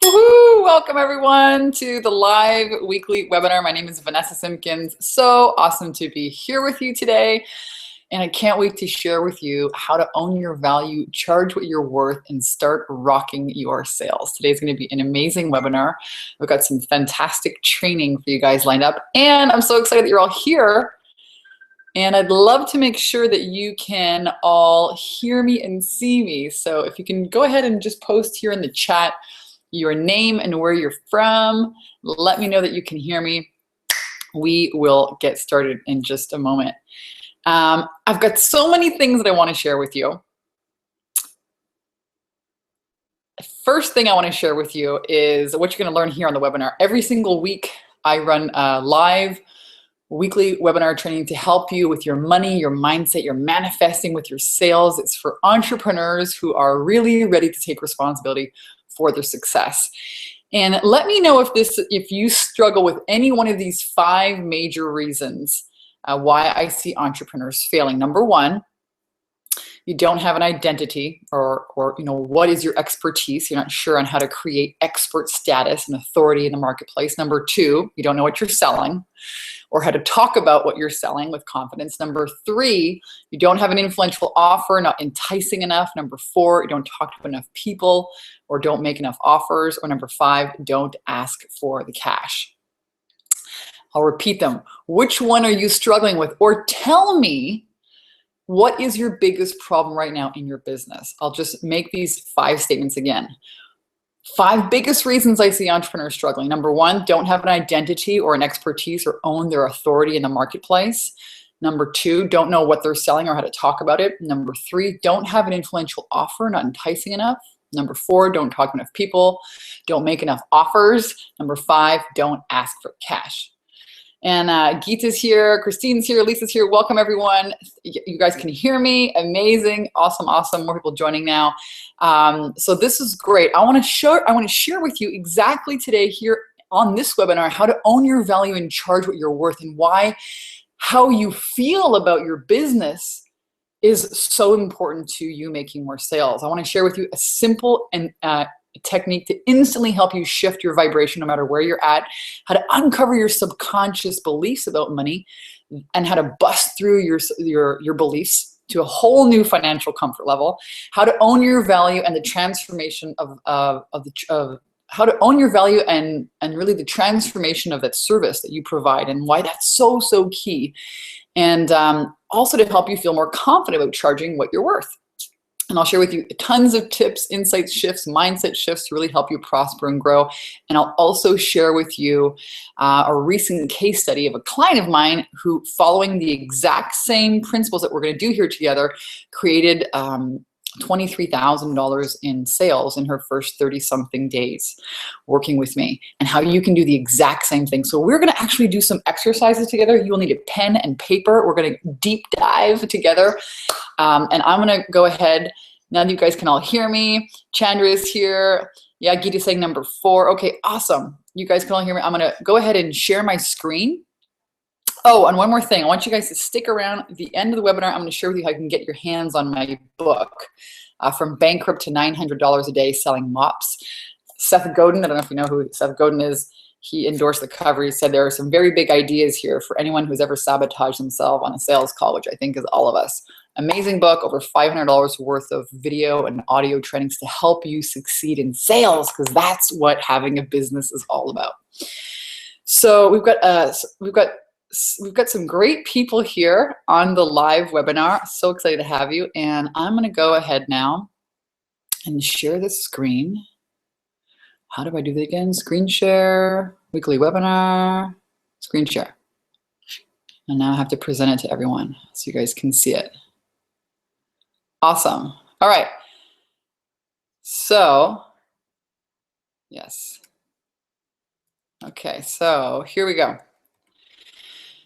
Woohoo! Welcome everyone to the live weekly webinar. My name is Vanessa Simpkins. So awesome to be here with you today. And I can't wait to share with you how to own your value, charge what you're worth, and start rocking your sales. Today's going to be an amazing webinar. We've got some fantastic training for you guys lined up. And I'm so excited that you're all here. And I'd love to make sure that you can all hear me and see me. So if you can go ahead and just post here in the chat your name and where you're from, let me know that you can hear me. We will get started in just a moment. I've got so many things that I want to share with you. First thing I want to share with you is what you're going to learn here on the webinar. Every single week, I run a live weekly webinar training to help you with your money, your mindset, your manifesting with your sales. It's for entrepreneurs who are really ready to take responsibility for their success. And let me know if you struggle with any one of these 5 major reasons why I see entrepreneurs failing. Number 1, you don't have an identity or what is your expertise? You're not sure on how to create expert status and authority in the marketplace. Number 2, you don't know what you're selling or how to talk about what you're selling with confidence. Number 3, you don't have an influential offer, not enticing enough. Number 4, you don't talk to enough people or don't make enough offers. Or number 5, don't ask for the cash. I'll repeat them. Which one are you struggling with? Or tell me, what is your biggest problem right now in your business? I'll just make these 5 statements again. 5 biggest reasons I see entrepreneurs struggling. Number 1, don't have an identity or an expertise or own their authority in the marketplace. Number 2, don't know what they're selling or how to talk about it. Number 3, don't have an influential offer, not enticing enough. Number 4, don't talk to enough people, don't make enough offers. Number 5, don't ask for cash. And Geeta's here, Christine's here, Lisa's here. Welcome everyone. You guys can hear me. Amazing, awesome, awesome. More people joining now. So this is great. I want to share with you exactly today here on this webinar how to own your value and charge what you're worth, and why how you feel about your business is so important to you making more sales. I want to share with you a simple and technique to instantly help you shift your vibration no matter where you're at, how to uncover your subconscious beliefs about money, and how to bust through your beliefs to a whole new financial comfort level, how to own your value and the transformation of how to own your value and really the transformation of that service that you provide, and why that's so key, and also to help you feel more confident about charging what you're worth. And I'll share with you tons of tips, insights, shifts, mindset shifts to really help you prosper and grow. And I'll also share with you a recent case study of a client of mine who, following the exact same principles that we're going to do here together, created $23,000 in sales in her first 30-something days working with me, and how you can do the exact same thing. So we're going to actually do some exercises together. You'll need a pen and paper. We're going to deep dive together. And I'm going to go ahead, now that you guys can all hear me. Chandra is here. Yeah, Geeta's saying number 4. Okay, awesome. You guys can all hear me. I'm going to go ahead and share my screen. Oh, and one more thing. I want you guys to stick around. At the end of the webinar, I'm going to share with you how you can get your hands on my book, From Bankrupt to $900 a Day Selling Mops. Seth Godin, I don't know if you know who Seth Godin is. He endorsed the cover. He said there are some very big ideas here for anyone who's ever sabotaged themselves on a sales call, which I think is all of us. Amazing book, over $500 worth of video and audio trainings to help you succeed in sales, because that's what having a business is all about. So we've got some great people here on the live webinar. So excited to have you. And I'm going to go ahead now and share the screen. How do I do that again? Screen share, weekly webinar, screen share. And now I have to present it to everyone so you guys can see it. Awesome. All right. So, yes. Okay, so here we go.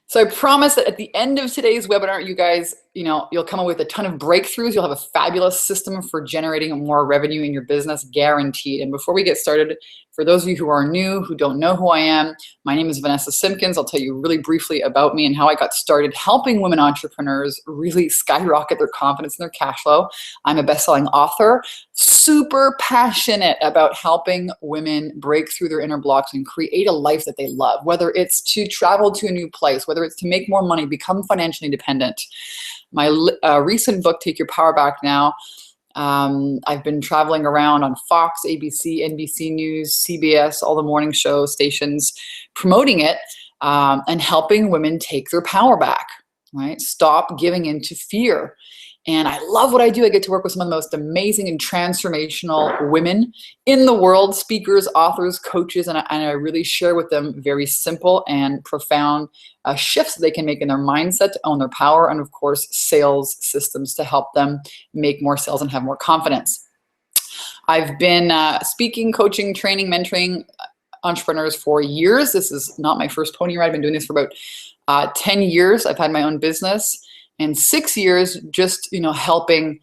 So I promise that at the end of today's webinar, you guys you'll come up with a ton of breakthroughs. You'll have a fabulous system for generating more revenue in your business, guaranteed. And before we get started, for those of you who are new, who don't know who I am, my name is Vanessa Simpkins. I'll tell you really briefly about me and how I got started helping women entrepreneurs really skyrocket their confidence and their cash flow. I'm a best-selling author, super passionate about helping women break through their inner blocks and create a life that they love, whether it's to travel to a new place, whether it's to make more money, become financially independent. My recent book, Take Your Power Back Now, I've been traveling around on Fox, ABC, NBC News, CBS, all the morning show stations, promoting it and helping women take their power back, right? Stop giving into fear. And I love what I do. I get to work with some of the most amazing and transformational women in the world, speakers, authors, coaches, and I really share with them very simple and profound shifts they can make in their mindset to own their power, and of course, sales systems to help them make more sales and have more confidence. I've been speaking, coaching, training, mentoring entrepreneurs for years. This is not my first pony ride. I've been doing this for about 10 years. I've had my own business. And 6 years just, helping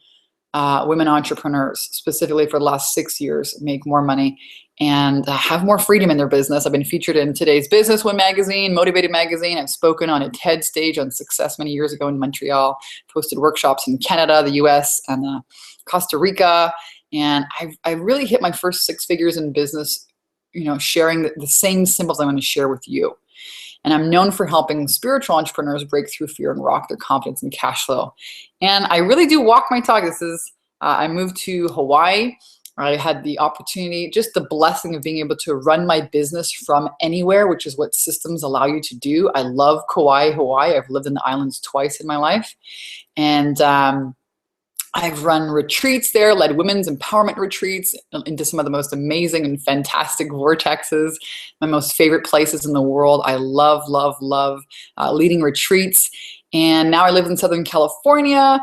women entrepreneurs, specifically for the last 6 years, make more money and have more freedom in their business. I've been featured in Today's Businesswoman magazine, Motivated magazine. I've spoken on a TED stage on success many years ago in Montreal, posted workshops in Canada, the US, and Costa Rica. And I really hit my first 6 figures in business, sharing the same symbols I want to share with you. And I'm known for helping spiritual entrepreneurs break through fear and rock their confidence and cash flow. And I really do walk my talk. I moved to Hawaii. I had the opportunity, just the blessing of being able to run my business from anywhere, which is what systems allow you to do. I love Kauai, Hawaii. I've lived in the islands twice in my life. And I've run retreats there, led women's empowerment retreats into some of the most amazing and fantastic vortexes, my most favorite places in the world. I love, love, love leading retreats. And now I live in Southern California.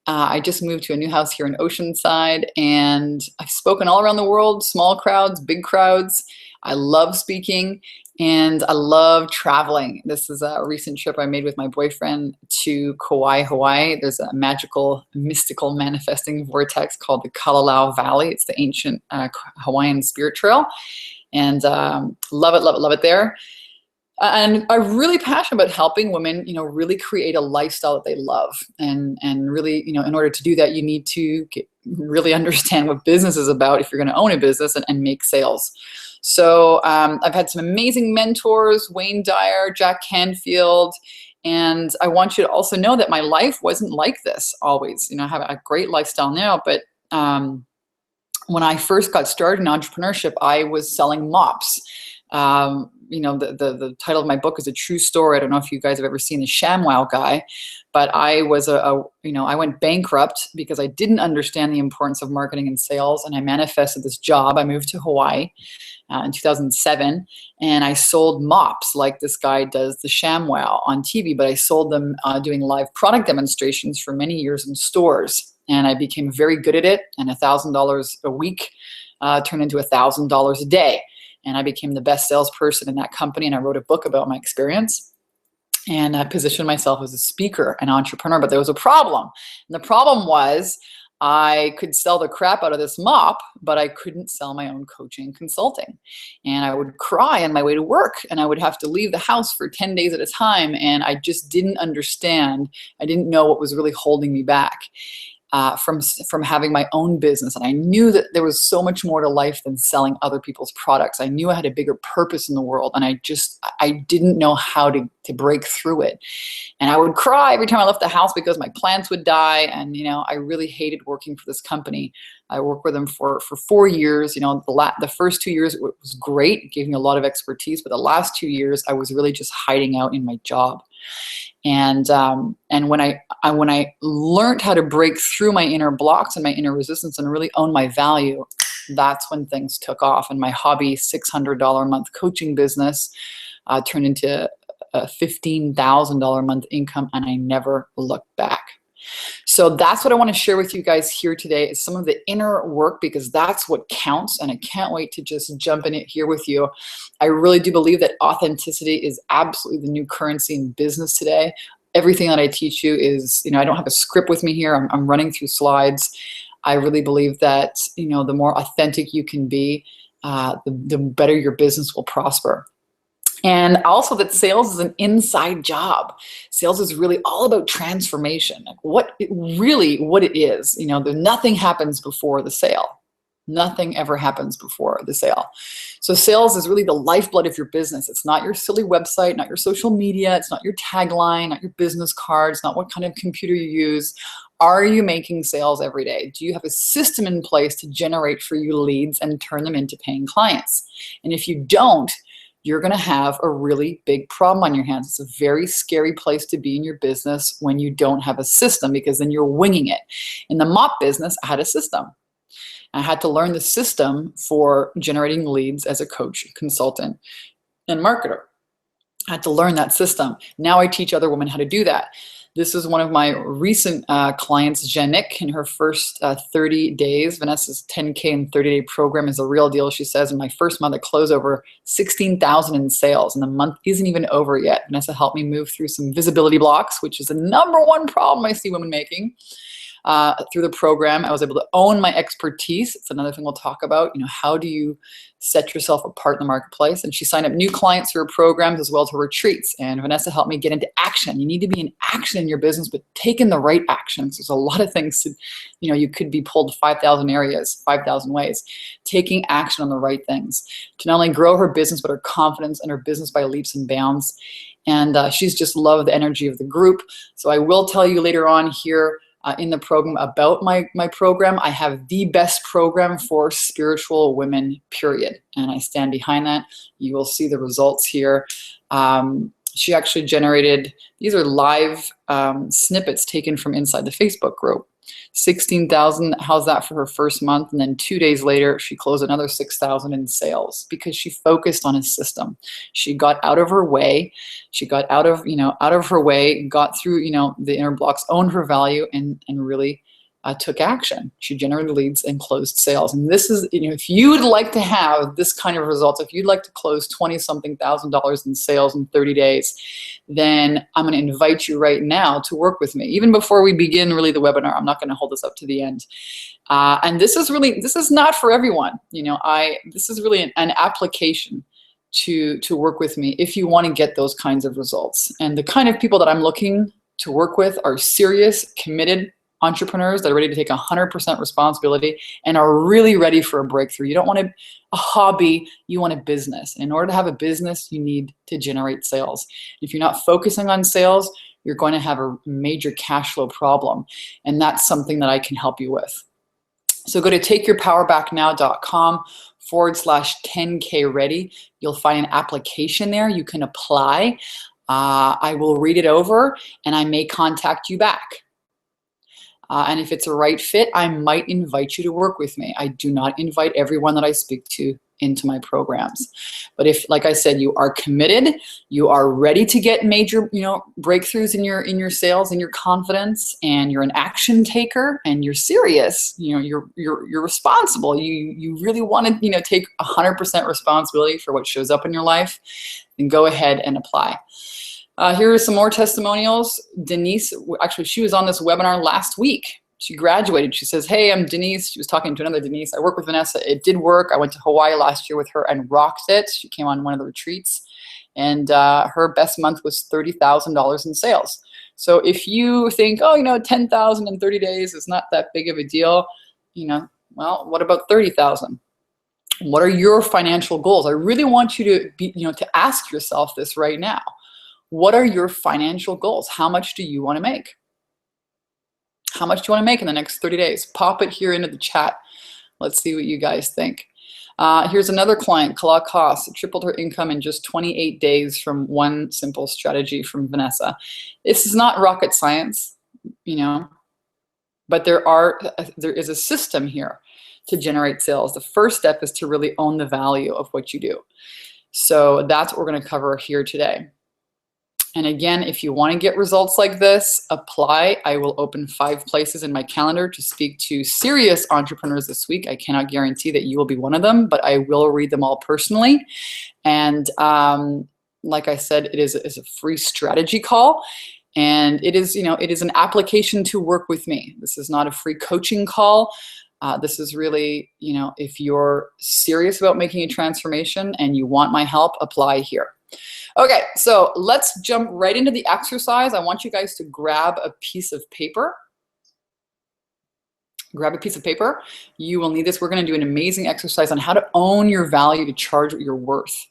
I just moved to a new house here in Oceanside, and I've spoken all around the world, small crowds, big crowds. I love speaking. And I love traveling. This is a recent trip I made with my boyfriend to Kauai, Hawaii. There's a magical, mystical manifesting vortex called the Kalalau Valley. It's the ancient Hawaiian spirit trail. And love it, love it, love it there. And I'm really passionate about helping women, really create a lifestyle that they love. And really, in order to do that, you need to really understand what business is about if you're going to own a business and make sales. So I've had some amazing mentors, Wayne Dyer, Jack Canfield, and I want you to also know that my life wasn't like this always. I have a great lifestyle now, but when I first got started in entrepreneurship, I was selling mops. The title of my book is a true story. I don't know if you guys have ever seen the ShamWow guy, but I was I went bankrupt because I didn't understand the importance of marketing and sales, and I manifested this job. I moved to Hawaii in 2007, and I sold mops like this guy does the ShamWow on TV, but I sold them doing live product demonstrations for many years in stores, and I became very good at it, and $1,000 a week turned into $1,000 a day. And I became the best salesperson in that company, and I wrote a book about my experience. And I positioned myself as a speaker and entrepreneur, but there was a problem. And the problem was I could sell the crap out of this mop, but I couldn't sell my own coaching and consulting. And I would cry on my way to work, and I would have to leave the house for 10 days at a time. And I just didn't understand. I didn't know what was really holding me back. From having my own business. And I knew that there was so much more to life than selling other people's products. I knew I had a bigger purpose in the world, and I didn't know how to break through it. And I would cry every time I left the house because my plants would die. And, I really hated working for this company. I worked with them for 4 years. The first 2 years was great. It gave me a lot of expertise, but the last 2 years I was really just hiding out in my job. And when I learned how to break through my inner blocks and my inner resistance and really own my value, that's when things took off. And my hobby $600 a month coaching business turned into a $15,000 a month income, and I never looked back. So that's what I want to share with you guys here today, is some of the inner work, because that's what counts. And I can't wait to just jump in it here with you. I really do believe that authenticity is absolutely the new currency in business today. Everything that I teach you is, I don't have a script with me here. I'm running through slides. I really believe that, the more authentic you can be, the better your business will prosper. And also that sales is an inside job. Sales is really all about transformation. Like what it is, nothing happens before the sale. Nothing ever happens before the sale. So sales is really the lifeblood of your business. It's not your silly website, not your social media. It's not your tagline, not your business cards, not what kind of computer you use. Are you making sales every day? Do you have a system in place to generate for you leads and turn them into paying clients? And if you don't, you're going to have a really big problem on your hands. It's a very scary place to be in your business when you don't have a system, because then you're winging it. In the mop business, I had a system. I had to learn the system for generating leads as a coach, consultant, and marketer. I had to learn that system. Now I teach other women how to do that. This is one of my recent clients, Janik, in her first 30 days. Vanessa's 10K and 30-day program is a real deal, she says. In my first month, I closed over $16,000 in sales, and the month isn't even over yet. Vanessa helped me move through some visibility blocks, which is the #1 problem I see women making. Through the program, I was able to own my expertise. It's another thing we'll talk about. How do you set yourself apart in the marketplace? And she signed up new clients through her programs as well as her retreats. And Vanessa helped me get into action. You need to be in action in your business, but taking the right actions. There's a lot of things to, you could be pulled 5,000 areas, 5,000 ways. Taking action on the right things to not only grow her business, but her confidence and her business by leaps and bounds. And she's just loved the energy of the group. So I will tell you later on here, in the program about my program. I have the best program for spiritual women, period. And I stand behind that. You will see the results here. She actually generated, these are live snippets taken from inside the Facebook group. 16,000, how's that for her first month? And then 2 days later, she closed another 6,000 in sales because she focused on a system. She got out of her way. She got out of her way, got through, the inner blocks, owned her value, and really took action. She generated leads and closed sales. And this is, if you would like to have this kind of results, if you'd like to close $20-something thousand in sales in 30 days, then I'm going to invite you right now to work with me. Even before we begin really the webinar, I'm not going to hold this up to the end. And this is not for everyone. This is really an application to work with me if you want to get those kinds of results. And the kind of people that I'm looking to work with are serious, committed entrepreneurs that are ready to take 100% responsibility and are really ready for a breakthrough. You don't want a hobby, you want a business. And in order to have a business, you need to generate sales. If you're not focusing on sales, you're going to have a major cash flow problem. And that's something that I can help you with. So go to takeyourpowerbacknow.com/10K ready. You'll find an application there. You can apply. I will read it over and I may contact you back. And if it's a right fit, I might invite you to work with me. I do not invite everyone that I speak to into my programs. But if, like I said, you are committed, you are ready to get major, breakthroughs in your sales and your confidence, and you're an action taker and you're serious, you're responsible. You really want to, take 100% responsibility for what shows up in your life, then go ahead and apply. Here are some more testimonials. Denise, actually, she was on this webinar last week. She graduated. She says, hey, I'm Denise. She was talking to another Denise. I work with Vanessa. It did work. I went to Hawaii last year with her and rocked it. She came on one of the retreats. And her best month was $30,000 in sales. So if you think, oh, 10,000 in 30 days is not that big of a deal, well, what about 30,000? What are your financial goals? I really want you to be, to ask yourself this right now. What are your financial goals? How much do you want to make? How much do you want to make in the next 30 days? Pop it here into the chat. Let's see what you guys think. Here's another client, Kala Koss, tripled her income in just 28 days from one simple strategy from Vanessa. This is not rocket science, but there is a system here to generate sales. The first step is to really own the value of what you do. So that's what we're going to cover here today. And again, if you want to get results like this, apply. I will open 5 places in my calendar to speak to serious entrepreneurs this week. I cannot guarantee that you will be one of them, but I will read them all personally. And like I said, it is a free strategy call. And it is, it is an application to work with me. This is not a free coaching call. This is really, if you're serious about making a transformation and you want my help, apply here. Okay, so let's jump right into the exercise. I want you guys to grab a piece of paper. Grab a piece of paper. You will need this. We're going to do an amazing exercise on how to own your value, to charge what you're worth.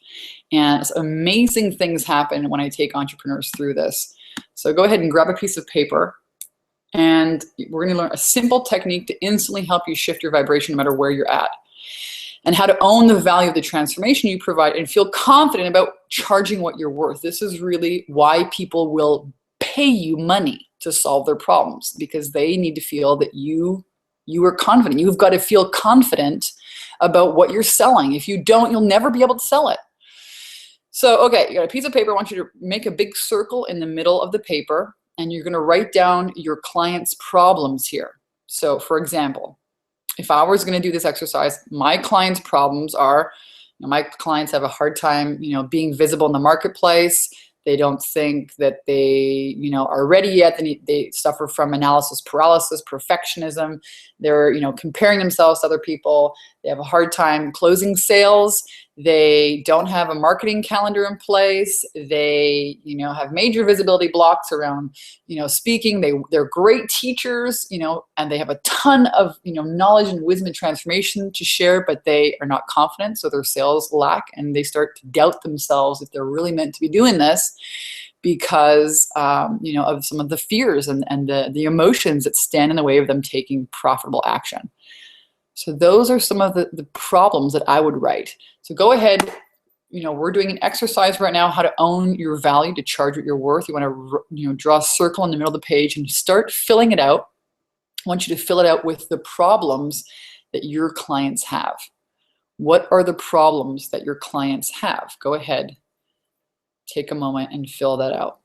And amazing things happen when I take entrepreneurs through this. So go ahead and grab a piece of paper. And we're going to learn a simple technique to instantly help you shift your vibration no matter where you're at. And how to own the value of the transformation you provide and feel confident about charging what you're worth. This is really why people will pay you money to solve their problems, because they need to feel that you are confident. You've got to feel confident about what you're selling. If you don't, you'll never be able to sell it. So, okay, you got a piece of paper. I want you to make a big circle in the middle of the paper, and you're going to write down your client's problems here. So, for example, if I was going to do this exercise, my clients' problems are, my clients have a hard time, being visible in the marketplace. They don't think that they, are ready yet. They suffer from analysis paralysis, perfectionism. They're, comparing themselves to other people. They have a hard time closing sales. They don't have a marketing calendar in place. They, have major visibility blocks around, speaking. They're great teachers, and they have a ton of, knowledge and wisdom and transformation to share, but they are not confident. So their sales lack, and they start to doubt themselves if they're really meant to be doing this because, of some of the fears and the emotions that stand in the way of them taking profitable action. So those are some of the problems that I would write. So go ahead, we're doing an exercise right now, how to own your value, to charge what you're worth. You want to, draw a circle in the middle of the page and start filling it out. I want you to fill it out with the problems that your clients have. What are the problems that your clients have? Go ahead, take a moment and fill that out.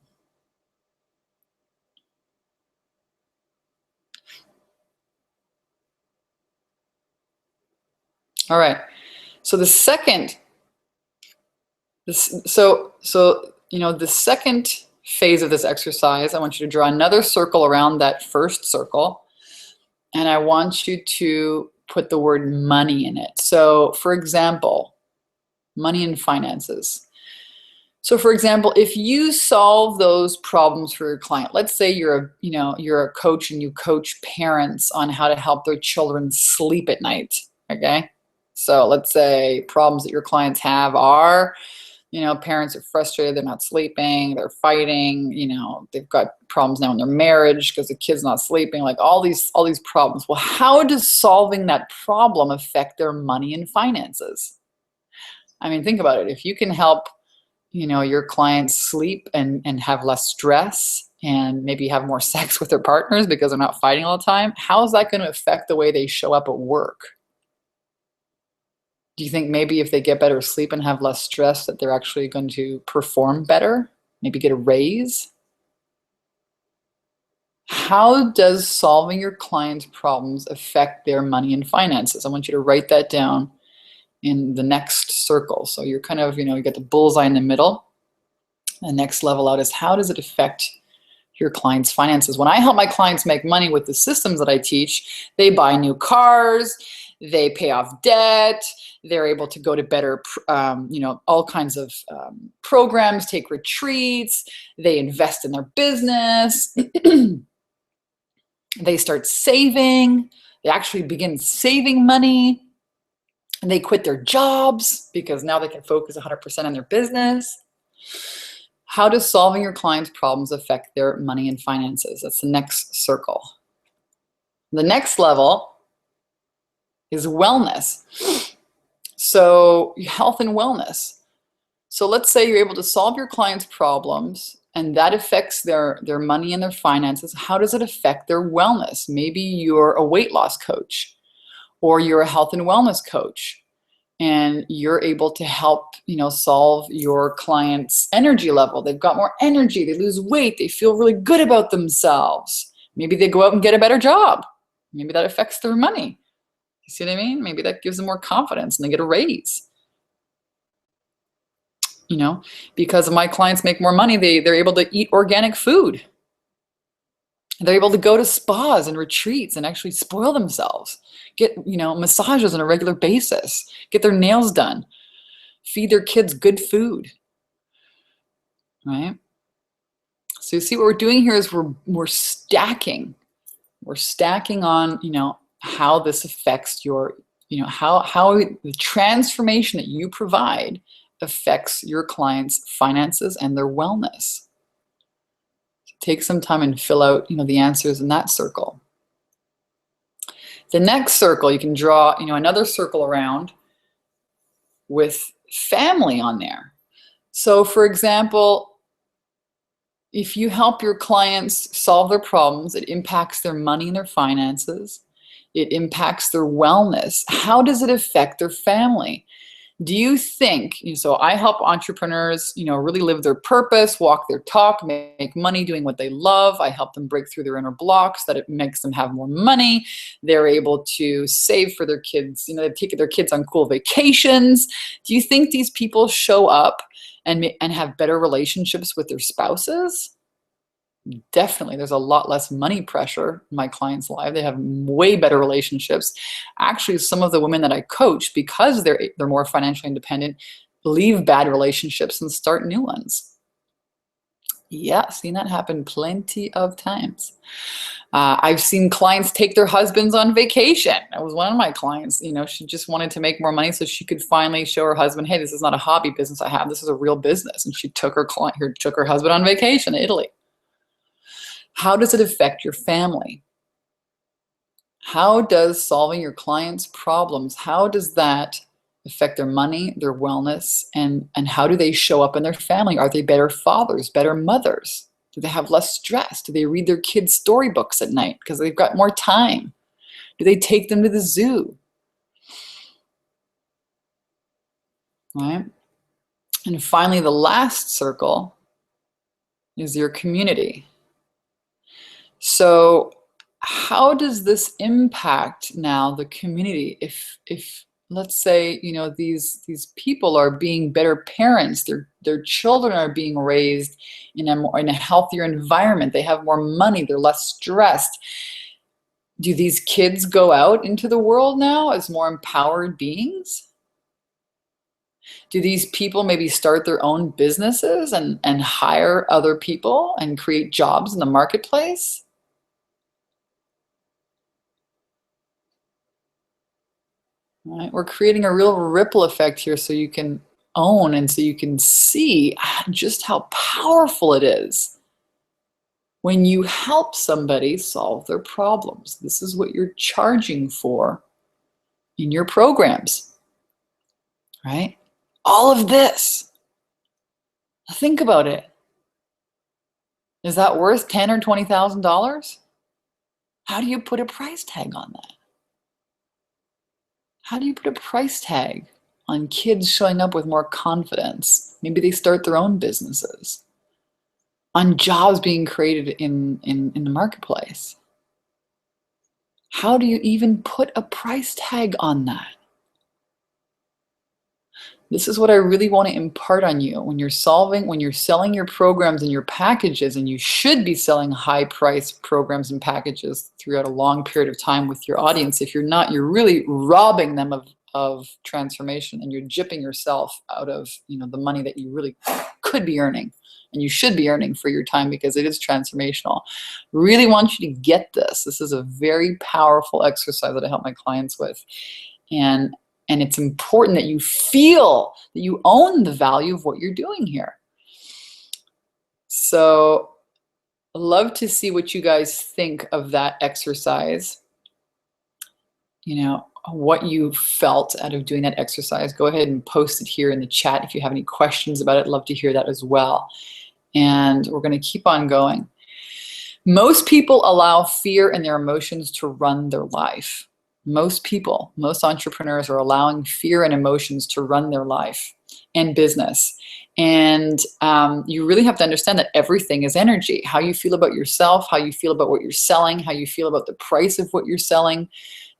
All right. So the second, the second phase of this exercise, I want you to draw another circle around that first circle, and I want you to put the word money in it. So, for example, money and finances. So, for example, if you solve those problems for your client, let's say you're a coach and you coach parents on how to help their children sleep at night. Okay. So let's say problems that your clients have are, parents are frustrated, they're not sleeping, they're fighting, they've got problems now in their marriage because the kid's not sleeping, like all these problems. Well, how does solving that problem affect their money and finances? I mean, think about it. If you can help, your clients sleep and have less stress and maybe have more sex with their partners because they're not fighting all the time, how is that going to affect the way they show up at work? Do you think maybe if they get better sleep and have less stress that they're actually going to perform better? Maybe get a raise? How does solving your clients' problems affect their money and finances? I want you to write that down in the next circle. So you're kind of, you get the bullseye in the middle. The next level out is, how does it affect your clients' finances? When I help my clients make money with the systems that I teach, they buy new cars, they pay off debt, they're able to go to better, all kinds of programs, take retreats, they invest in their business, they start saving, they actually begin saving money, and they quit their jobs because now they can focus 100% on their business. How does solving your clients' problems affect their money and finances? That's the next circle. The next level is wellness. So health and wellness. So let's say you're able to solve your clients' problems and that affects their money and their finances. How does it affect their wellness? Maybe you're a weight loss coach or you're a health and wellness coach and you're able to help, solve your client's energy level. They've got more energy, they lose weight, they feel really good about themselves. Maybe they go out and get a better job. Maybe that affects their money. You see what I mean? Maybe that gives them more confidence and they get a raise. Because my clients make more money, they're able to eat organic food. They're able to go to spas and retreats and actually spoil themselves, get, massages on a regular basis, get their nails done, feed their kids good food, right? So you see what we're doing here is we're stacking. We're stacking on, how this affects your, how the transformation that you provide affects your clients' finances and their wellness. Take some time and fill out, the answers in that circle. The next circle, you can draw, another circle around with family on there. So for example, if you help your clients solve their problems, it impacts their money and their finances. It impacts their wellness. How does it affect their family? Do you think, so I help entrepreneurs, really live their purpose, walk their talk, make money doing what they love. I help them break through their inner blocks that it makes them have more money. They're able to save for their kids, they take their kids on cool vacations. Do you think these people show up and have better relationships with their spouses? Definitely. There's a lot less money pressure in my clients' life. They have way better relationships. Actually, some of the women that I coach, because they're more financially independent, leave bad relationships and start new ones. Yeah, seen that happen plenty of times. I've seen clients take their husbands on vacation. That was one of my clients. She just wanted to make more money so she could finally show her husband, hey, this is not a hobby business I have. This is a real business. And she took her husband on vacation to Italy. How does it affect your family? How does solving your clients' problems, how does that affect their money, their wellness, and how do they show up in their family? Are they better fathers, better mothers? Do they have less stress? Do they read their kids' storybooks at night because they've got more time? Do they take them to the zoo? Right? And finally, the last circle is your community. So how does this impact now the community? If let's say, these people are being better parents, their children are being raised in a healthier environment, they have more money, they're less stressed. Do these kids go out into the world now as more empowered beings? Do these people maybe start their own businesses and hire other people and create jobs in the marketplace? Right? We're creating a real ripple effect here so you can own and so you can see just how powerful it is when you help somebody solve their problems. This is what you're charging for in your programs, right? All of this. Think about it. Is that worth $10,000 or $20,000? How do you put a price tag on that? How do you put a price tag on kids showing up with more confidence? Maybe they start their own businesses. On jobs being created in the marketplace. How do you even put a price tag on that? This is what I really want to impart on you when you're selling your programs and your packages, and you should be selling high price programs and packages throughout a long period of time with your audience. If you're not, you're really robbing them of transformation, and you're gypping yourself out of the money that you really could be earning and you should be earning for your time, because it is transformational. Really want you to get this. This is a very powerful exercise that I help my clients with. And it's important that you feel that you own the value of what you're doing here. So I'd love to see what you guys think of that exercise. What you felt out of doing that exercise. Go ahead and post it here in the chat if you have any questions about it. I'd love to hear that as well. And we're going to keep on going. Most people allow fear and their emotions to run their life. Most entrepreneurs are allowing fear and emotions to run their life and business. And you really have to understand that everything is energy. How you feel about yourself, how you feel about what you're selling, how you feel about the price of what you're selling.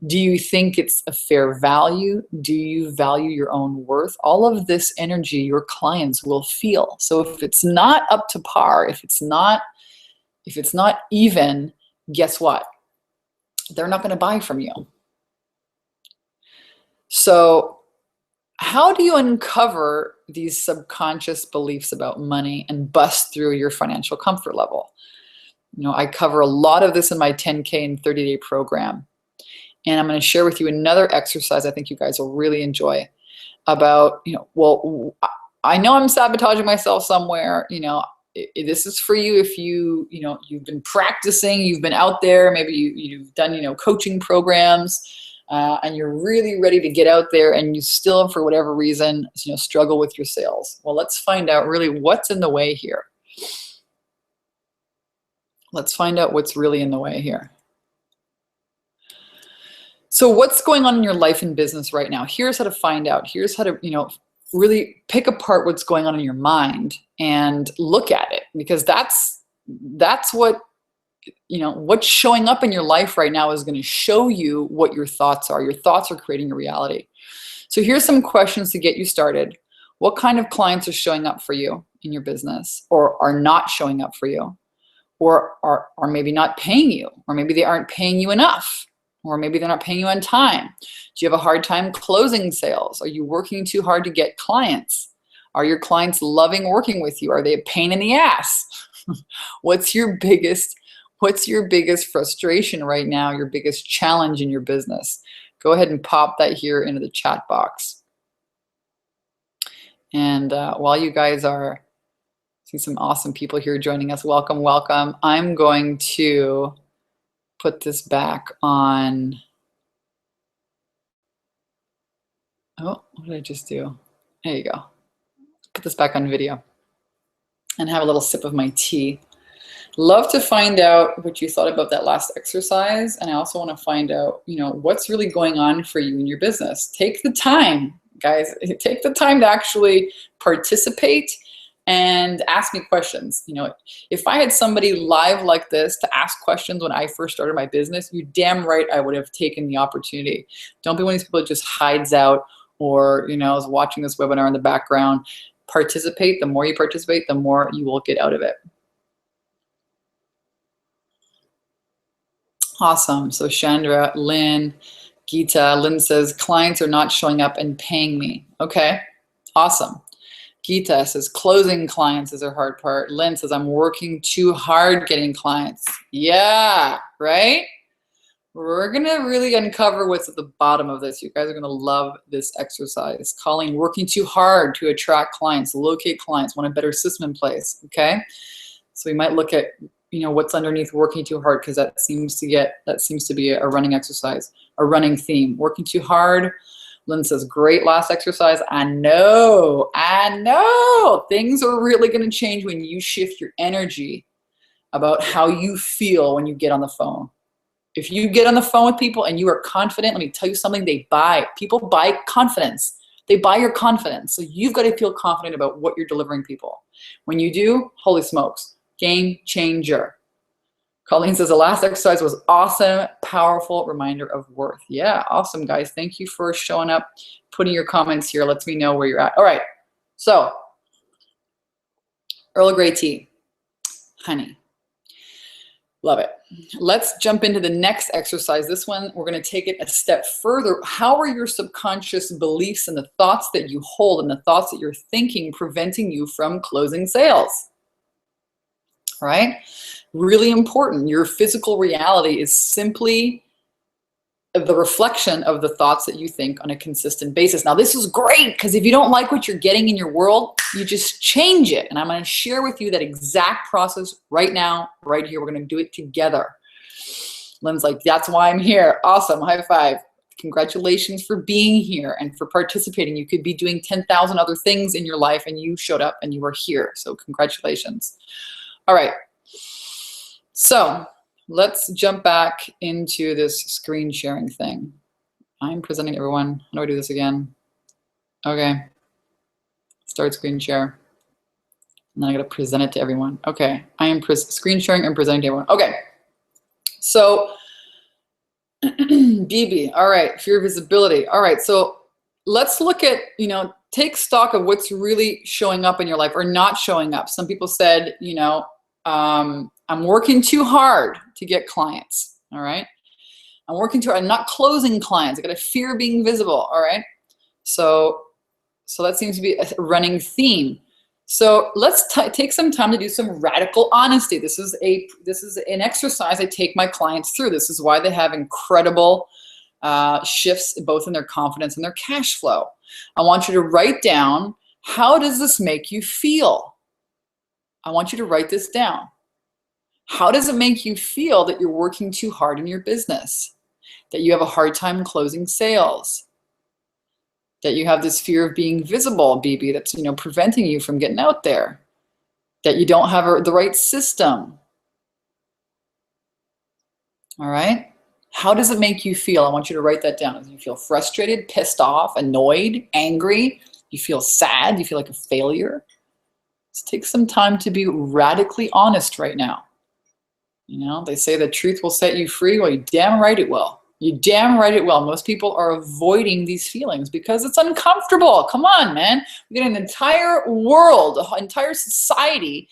Do you think it's a fair value? Do you value your own worth? All of this energy your clients will feel. So if it's not up to par, if it's not even, guess what? They're not going to buy from you. So how do you uncover these subconscious beliefs about money and bust through your financial comfort level? I cover a lot of this in my 10K and 30-day program. And I'm going to share with you another exercise I think you guys will really enjoy about, well, I know I'm sabotaging myself somewhere. This is for you if you've been practicing, you've been out there, maybe you've done, coaching programs, and you're really ready to get out there and you still, for whatever reason, struggle with your sales. Well, let's find out really what's in the way here. Let's find out what's really in the way here. So what's going on in your life and business right now? Here's how to find out. Here's how to, really pick apart what's going on in your mind and look at it, because that's what, what's showing up in your life right now is going to show you what your thoughts are. Your thoughts are creating your reality. So here's some questions to get you started. What kind of clients are showing up for you in your business, or are not showing up for you, or are maybe not paying you, or maybe they aren't paying you enough? Or maybe they're not paying you on time. Do you have a hard time closing sales? Are you working too hard to get clients? Are your clients loving working with you? Are they a pain in the ass? What's your biggest frustration right now, your biggest challenge in your business? Go ahead and pop that here into the chat box. And while you guys are, see some awesome people here joining us, welcome, welcome. I'm going to put this back on. Oh, what did I just do? There you go. Put this back on video and have a little sip of my tea. Love to find out what you thought about that last exercise. And I also want to find out, what's really going on for you in your business. Take the time, guys, take the time to actually participate and ask me questions. If I had somebody live like this to ask questions when I first started my business, you're damn right I would have taken the opportunity. Don't be one of these people that just hides out or, is watching this webinar in the background. Participate. The more you participate, the more you will get out of it. Awesome. So Chandra, Lynn, Geeta, Lynn says, clients are not showing up and paying me. Okay, awesome. Geeta says, closing clients is her hard part. Lynn says, I'm working too hard getting clients. Yeah, right? We're going to really uncover what's at the bottom of this. You guys are going to love this exercise. Colleen, working too hard to attract clients, locate clients, want a better system in place, okay? So we might look at, what's underneath working too hard, because that seems to be a running exercise, a running theme. Working too hard. Lynn says, great last exercise. I know. Things are really going to change when you shift your energy about how you feel when you get on the phone. If you get on the phone with people and you are confident, let me tell you something, they buy. People buy confidence. They buy your confidence. So you've got to feel confident about what you're delivering people. When you do, holy smokes, game changer. Colleen says, the last exercise was awesome, powerful reminder of worth. Yeah, awesome, guys. Thank you for showing up, putting your comments here. Lets me know where you're at. All right, so Earl Grey tea, honey. Love it. Let's jump into the next exercise. This one, we're going to take it a step further. How are your subconscious beliefs and the thoughts that you hold and the thoughts that you're thinking preventing you from closing sales? All right? Really important. Your physical reality is simply the reflection of the thoughts that you think on a consistent basis. Now, this is great because if you don't like what you're getting in your world, you just change it. And I'm going to share with you that exact process right now, right here. We're going to do it together. Lynn's like, that's why I'm here. Awesome. High five. Congratulations for being here and for participating. You could be doing 10,000 other things in your life and you showed up and you were here. So congratulations. All right. So let's jump back into this screen sharing thing. I'm presenting everyone. How do I do this again? Okay. Start screen share. And then I got to present it to everyone. Okay. I am screen sharing and presenting to everyone. Okay. So BB. All right. Fear visibility. All right. So let's look at, take stock of what's really showing up in your life or not showing up. Some people said, I'm working too hard to get clients, all right? I'm working too hard, I'm not closing clients. I got a fear of being visible, all right? So that seems to be a running theme. So let's take some time to do some radical honesty. This is an exercise I take my clients through. This is why they have incredible shifts both in their confidence and their cash flow. I want you to write down, how does this make you feel? I want you to write this down. How does it make you feel that you're working too hard in your business? That you have a hard time closing sales? That you have this fear of being visible, BB, that's preventing you from getting out there? That you don't have the right system? All right? How does it make you feel? I want you to write that down. Do you feel frustrated, pissed off, annoyed, angry? You feel sad? You feel like a failure? Let's take some time to be radically honest right now. They say the truth will set you free. Well, you damn right it will. You damn right it will. Most people are avoiding these feelings because it's uncomfortable. Come on, man. We got an entire world, an entire society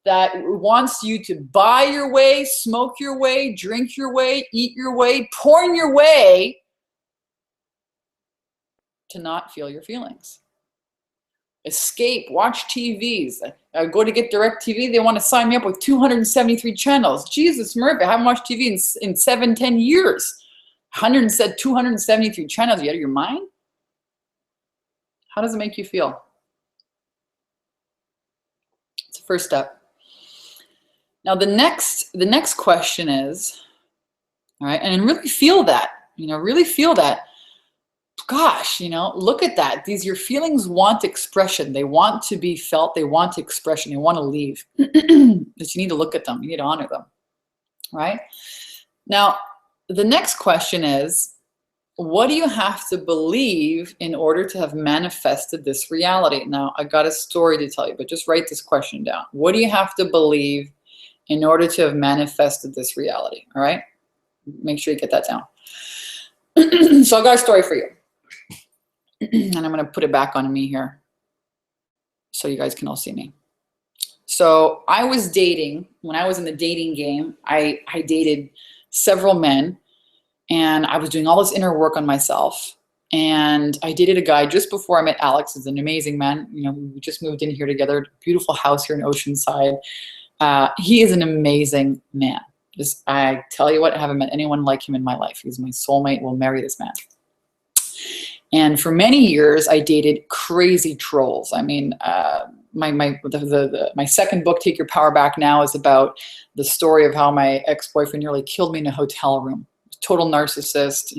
that wants you to buy your way, smoke your way, drink your way, eat your way, porn your way to not feel your feelings. Escape, watch TVs. I go to get DirecTV, they want to sign me up with 273 channels. Jesus, Murphy, I haven't watched TV in 7-10 years. 273 channels, you out of your mind? How does it make you feel? It's the first step. Now the next question is, all right, and really feel that, really feel that. Gosh, look at that. Your feelings want expression. They want to be felt. They want expression. They want to leave. But you need to look at them. You need to honor them, right? Now, the next question is, what do you have to believe in order to have manifested this reality? Now, I got a story to tell you, but just write this question down. What do you have to believe in order to have manifested this reality? All right? Make sure you get that down. So I got a story for you. And I'm going to put it back on me here so you guys can all see me. So I was dating, when I was in the dating game, I dated several men, and I was doing all this inner work on myself. And I dated a guy just before I met Alex. He's an amazing man. We just moved in here together, beautiful house here in Oceanside. He is an amazing man. I tell you what, I haven't met anyone like him in my life. He's my soulmate. We'll marry this man. And for many years, I dated crazy trolls. I mean, my second book, Take Your Power Back Now, is about the story of how my ex-boyfriend nearly killed me in a hotel room. Total narcissist,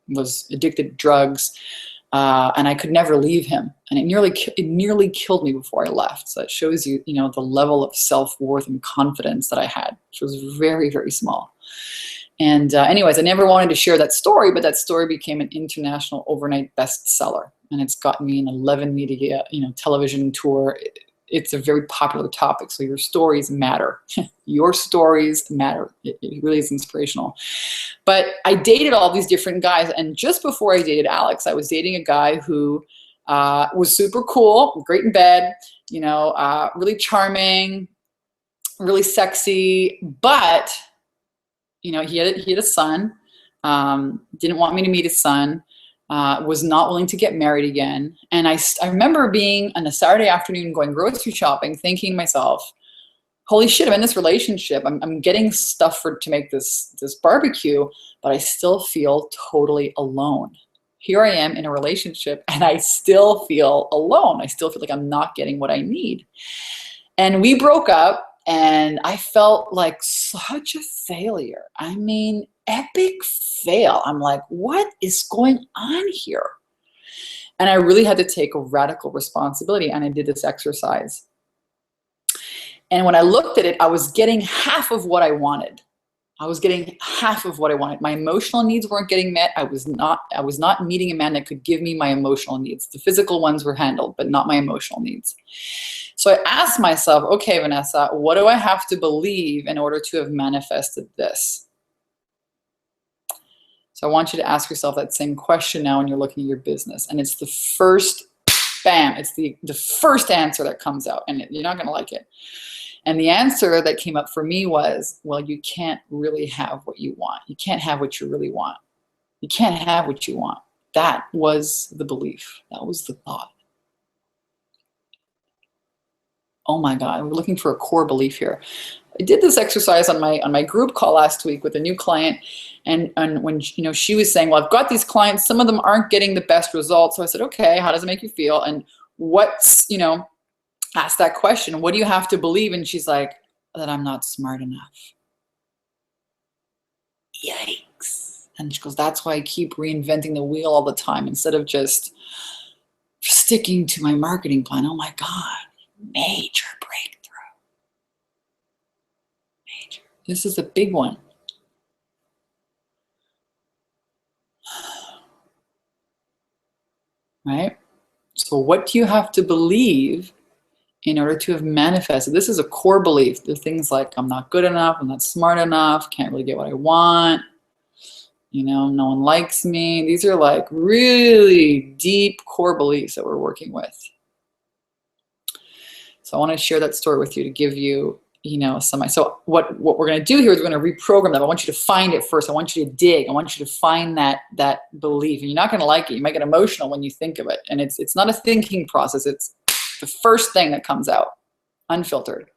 was addicted to drugs, and I could never leave him. And it nearly killed me before I left. So it shows you, the level of self-worth and confidence that I had, which was very, very small. And anyways, I never wanted to share that story, but that story became an international overnight bestseller. And it's gotten me an 11 media, television tour. It's a very popular topic. So your stories matter. Your stories matter. It really is inspirational. But I dated all these different guys. And just before I dated Alex, I was dating a guy who was super cool, great in bed, really charming, really sexy, but he had a son, didn't want me to meet his son, was not willing to get married again. And I remember being on a Saturday afternoon going grocery shopping, thinking to myself, holy shit, I'm in this relationship. I'm getting stuff to make this barbecue, but I still feel totally alone. Here I am in a relationship and I still feel alone. I still feel like I'm not getting what I need. And we broke up. And I felt like such a failure. I mean, epic fail. I'm like, what is going on here? And I really had to take a radical responsibility. And I did this exercise. And when I looked at it, I was getting half of what I wanted. I was getting half of what I wanted. My emotional needs weren't getting met. I was not meeting a man that could give me my emotional needs. The physical ones were handled, but not my emotional needs. So I asked myself, okay, Vanessa, what do I have to believe in order to have manifested this? So I want you to ask yourself that same question now when you're looking at your business. And it's the first, bam, it's the first answer that comes out. And you're not going to like it. And the answer that came up for me was, well, you can't really have what you want. You can't have what you really want. You can't have what you want. That was the belief. That was the thought. Oh my God, we're looking for a core belief here. I did this exercise on my group call last week with a new client, and when she was saying, well, I've got these clients, some of them aren't getting the best results. So I said, okay, how does it make you feel? And what's, ask that question, what do you have to believe? And she's like, that I'm not smart enough. Yikes. And she goes, that's why I keep reinventing the wheel all the time instead of just sticking to my marketing plan. Oh my God, major breakthrough. Major. This is a big one. Right? So what do you have to believe in order to have manifested? This is a core belief. The things like, I'm not good enough, I'm not smart enough, can't really get what I want, no one likes me. These are like really deep core beliefs that we're working with. So I want to share that story with you to give you, so what we're going to do here is we're going to reprogram that. I want you to find it first. I want you to dig. I want you to find that belief. And you're not going to like it. You might get emotional when you think of it. And it's not a thinking process. It's the first thing that comes out, unfiltered.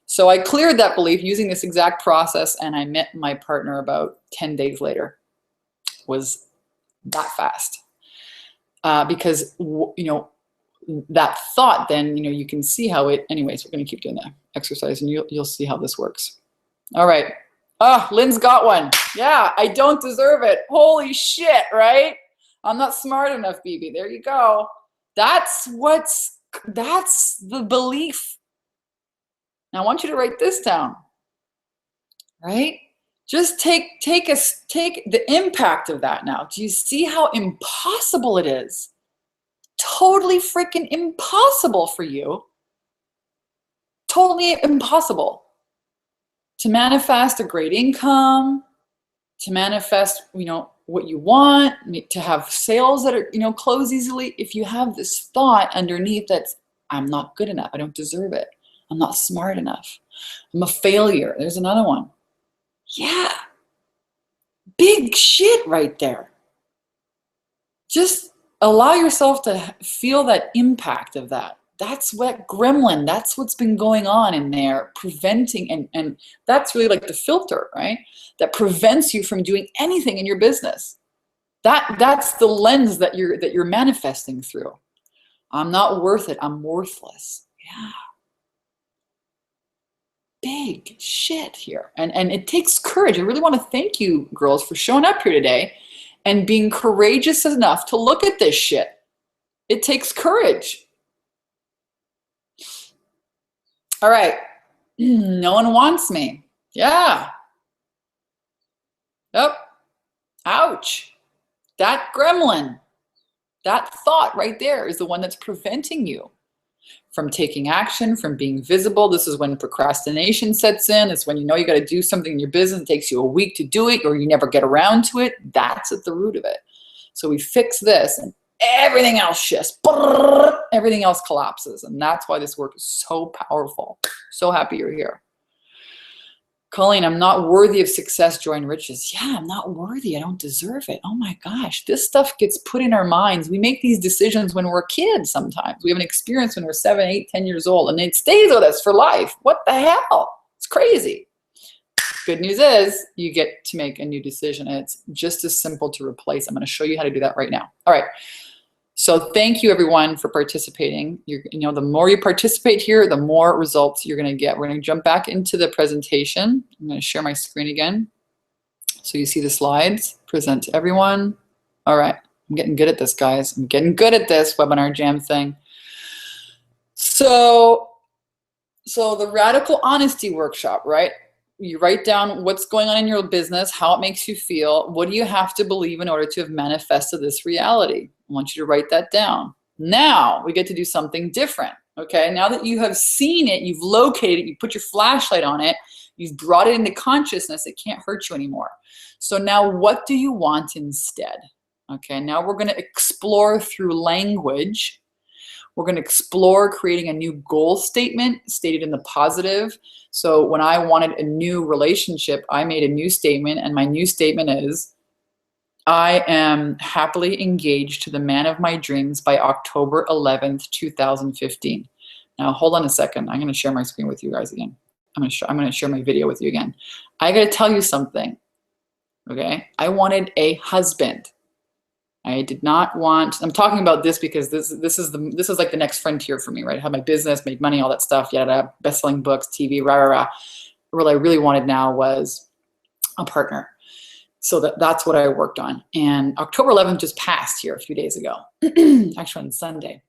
So I cleared that belief using this exact process, and I met my partner about 10 days later. It was that fast. Because, that thought, then, you can see how it, anyways, we're going to keep doing that exercise and you'll see how this works. All right. Oh, Lynn's got one. Yeah, I don't deserve it. Holy shit, right? I'm not smart enough, BB. There you go. That's the belief. Now I want you to write this down, right? Just take the impact of that now. Do you see how impossible it is? Totally freaking impossible for you. Totally impossible to manifest a great income, to manifest, what you want, to have sales that are, close easily. If you have this thought underneath that's, I'm not good enough, I don't deserve it, I'm not smart enough, I'm a failure. There's another one. Yeah. Big shit right there. Just allow yourself to feel that impact of that. That's what gremlin, that's what's been going on in there, preventing, and that's really like the filter, right? That prevents you from doing anything in your business. That's the lens that you're manifesting through. I'm not worth it, I'm worthless. Yeah. Big shit here. And it takes courage. I really want to thank you, girls, for showing up here today and being courageous enough to look at this shit. It takes courage. All right. No one wants me. Yeah. Yep. Ouch. That gremlin, that thought right there is the one that's preventing you from taking action, from being visible. This is when procrastination sets in. It's when you got to do something in your business. It takes you a week to do it or you never get around to it. That's at the root of it. So we fix this and everything else shifts. Everything else collapses. And that's why this work is so powerful. So happy you're here. Colleen, I'm not worthy of success, joy, and riches. Yeah, I'm not worthy. I don't deserve it. Oh my gosh, this stuff gets put in our minds. We make these decisions when we're kids sometimes. We have an experience when we're 7, 8, 10 years old, and it stays with us for life. What the hell? It's crazy. Good news is you get to make a new decision, and it's just as simple to replace. I'm going to show you how to do that right now. All right. So thank you, everyone, for participating. The more you participate here, the more results you're going to get. We're going to jump back into the presentation. I'm going to share my screen again so you see the slides. Present to everyone. All right. I'm getting good at this, guys. I'm getting good at this webinar jam thing. So the radical honesty workshop, right? You write down what's going on in your business, how it makes you feel. What do you have to believe in order to have manifested this reality? I want you to write that down. Now we get to do something different. Okay. Now that you have seen it, you've located it, you put your flashlight on it, you've brought it into consciousness, it can't hurt you anymore. So now what do you want instead? Okay. Now we're going to explore through language We're going to explore creating a new goal statement stated in the positive. So when I wanted a new relationship, I made a new statement, and my new statement is, I am happily engaged to the man of my dreams by October 11th, 2015. Now, hold on a second. I'm going to share my screen with you guys again. I'm going to share my video with you again. I got to tell you something. Okay. I wanted a husband. I did not want, I'm talking about this because this is like the next frontier for me, right? I had my business, made money, all that stuff, yada, best-selling books, TV, rah, rah, rah. What I really wanted now was a partner. So that's what I worked on. And October 11th just passed here a few days ago, actually on Sunday.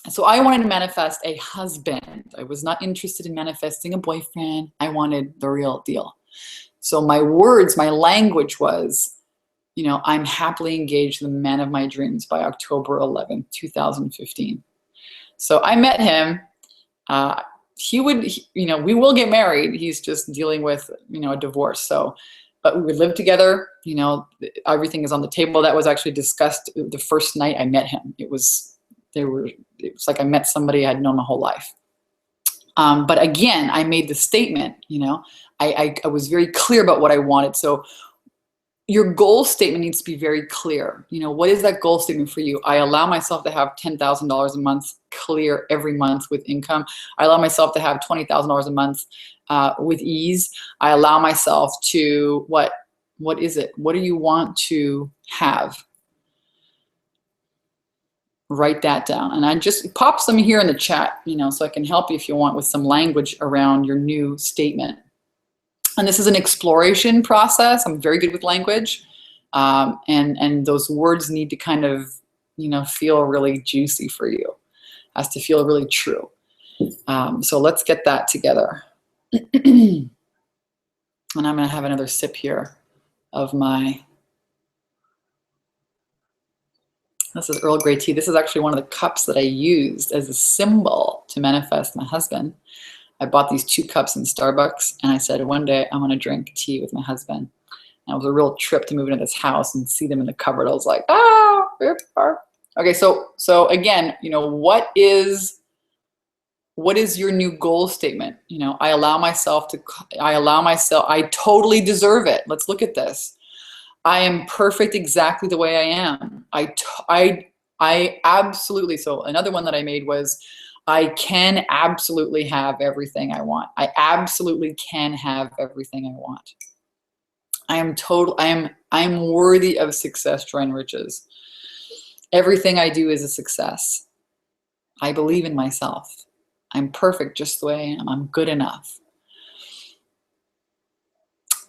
So I wanted to manifest a husband. I was not interested in manifesting a boyfriend. I wanted the real deal. So my words, my language was, you know, I'm happily engaged to the man of my dreams by October 11th, 2015. So I met him. We will get married. He's just dealing with, a divorce. So, but we would live together. Everything is on the table. That was actually discussed the first night I met him. It was like I met somebody I'd known my whole life. But again, I made the statement, I was very clear about what I wanted. So your goal statement needs to be very clear. What is that goal statement for you? I allow myself to have $10,000 a month clear every month with income. I allow myself to have $20,000 a month with ease. I allow myself to, what is it? What do you want to have? Write that down. And I just pop some here in the chat, so I can help you if you want with some language around your new statement. And this is an exploration process. I'm very good with language. And those words need to kind of, feel really juicy for you. Has to feel really true. So let's get that together. And I'm going to have another sip here of my, this is Earl Grey tea. This is actually one of the cups that I used as a symbol to manifest my husband. I bought these 2 cups in Starbucks, and I said, one day I'm going to drink tea with my husband. And it was a real trip to move into this house and see them in the cupboard. I was like, okay. So again, what is your new goal statement? I totally deserve it. Let's look at this. I am perfect exactly the way I am. I absolutely, so another one that I made was, I can absolutely have everything I want. I absolutely can have everything I want. I am worthy of success, joy, and riches. Everything I do is a success. I believe in myself. I'm perfect just the way I am. I'm good enough.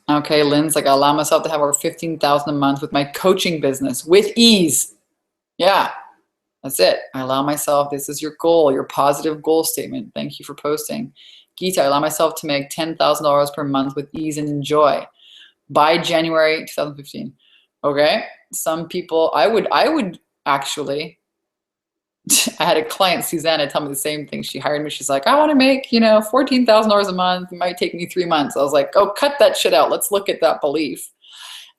Okay, Lynn's like, I allow myself to have over $15,000 a month with my coaching business with ease. Yeah. That's it. I allow myself, this is your goal, your positive goal statement. Thank you for posting. Geeta, I allow myself to make $10,000 per month with ease and joy by January 2015. Okay. Some people, I would actually, I had a client, Susanna, tell me the same thing. She hired me. She's like, I want to make, $14,000 a month. It might take me 3 months. I was like, oh, cut that shit out. Let's look at that belief.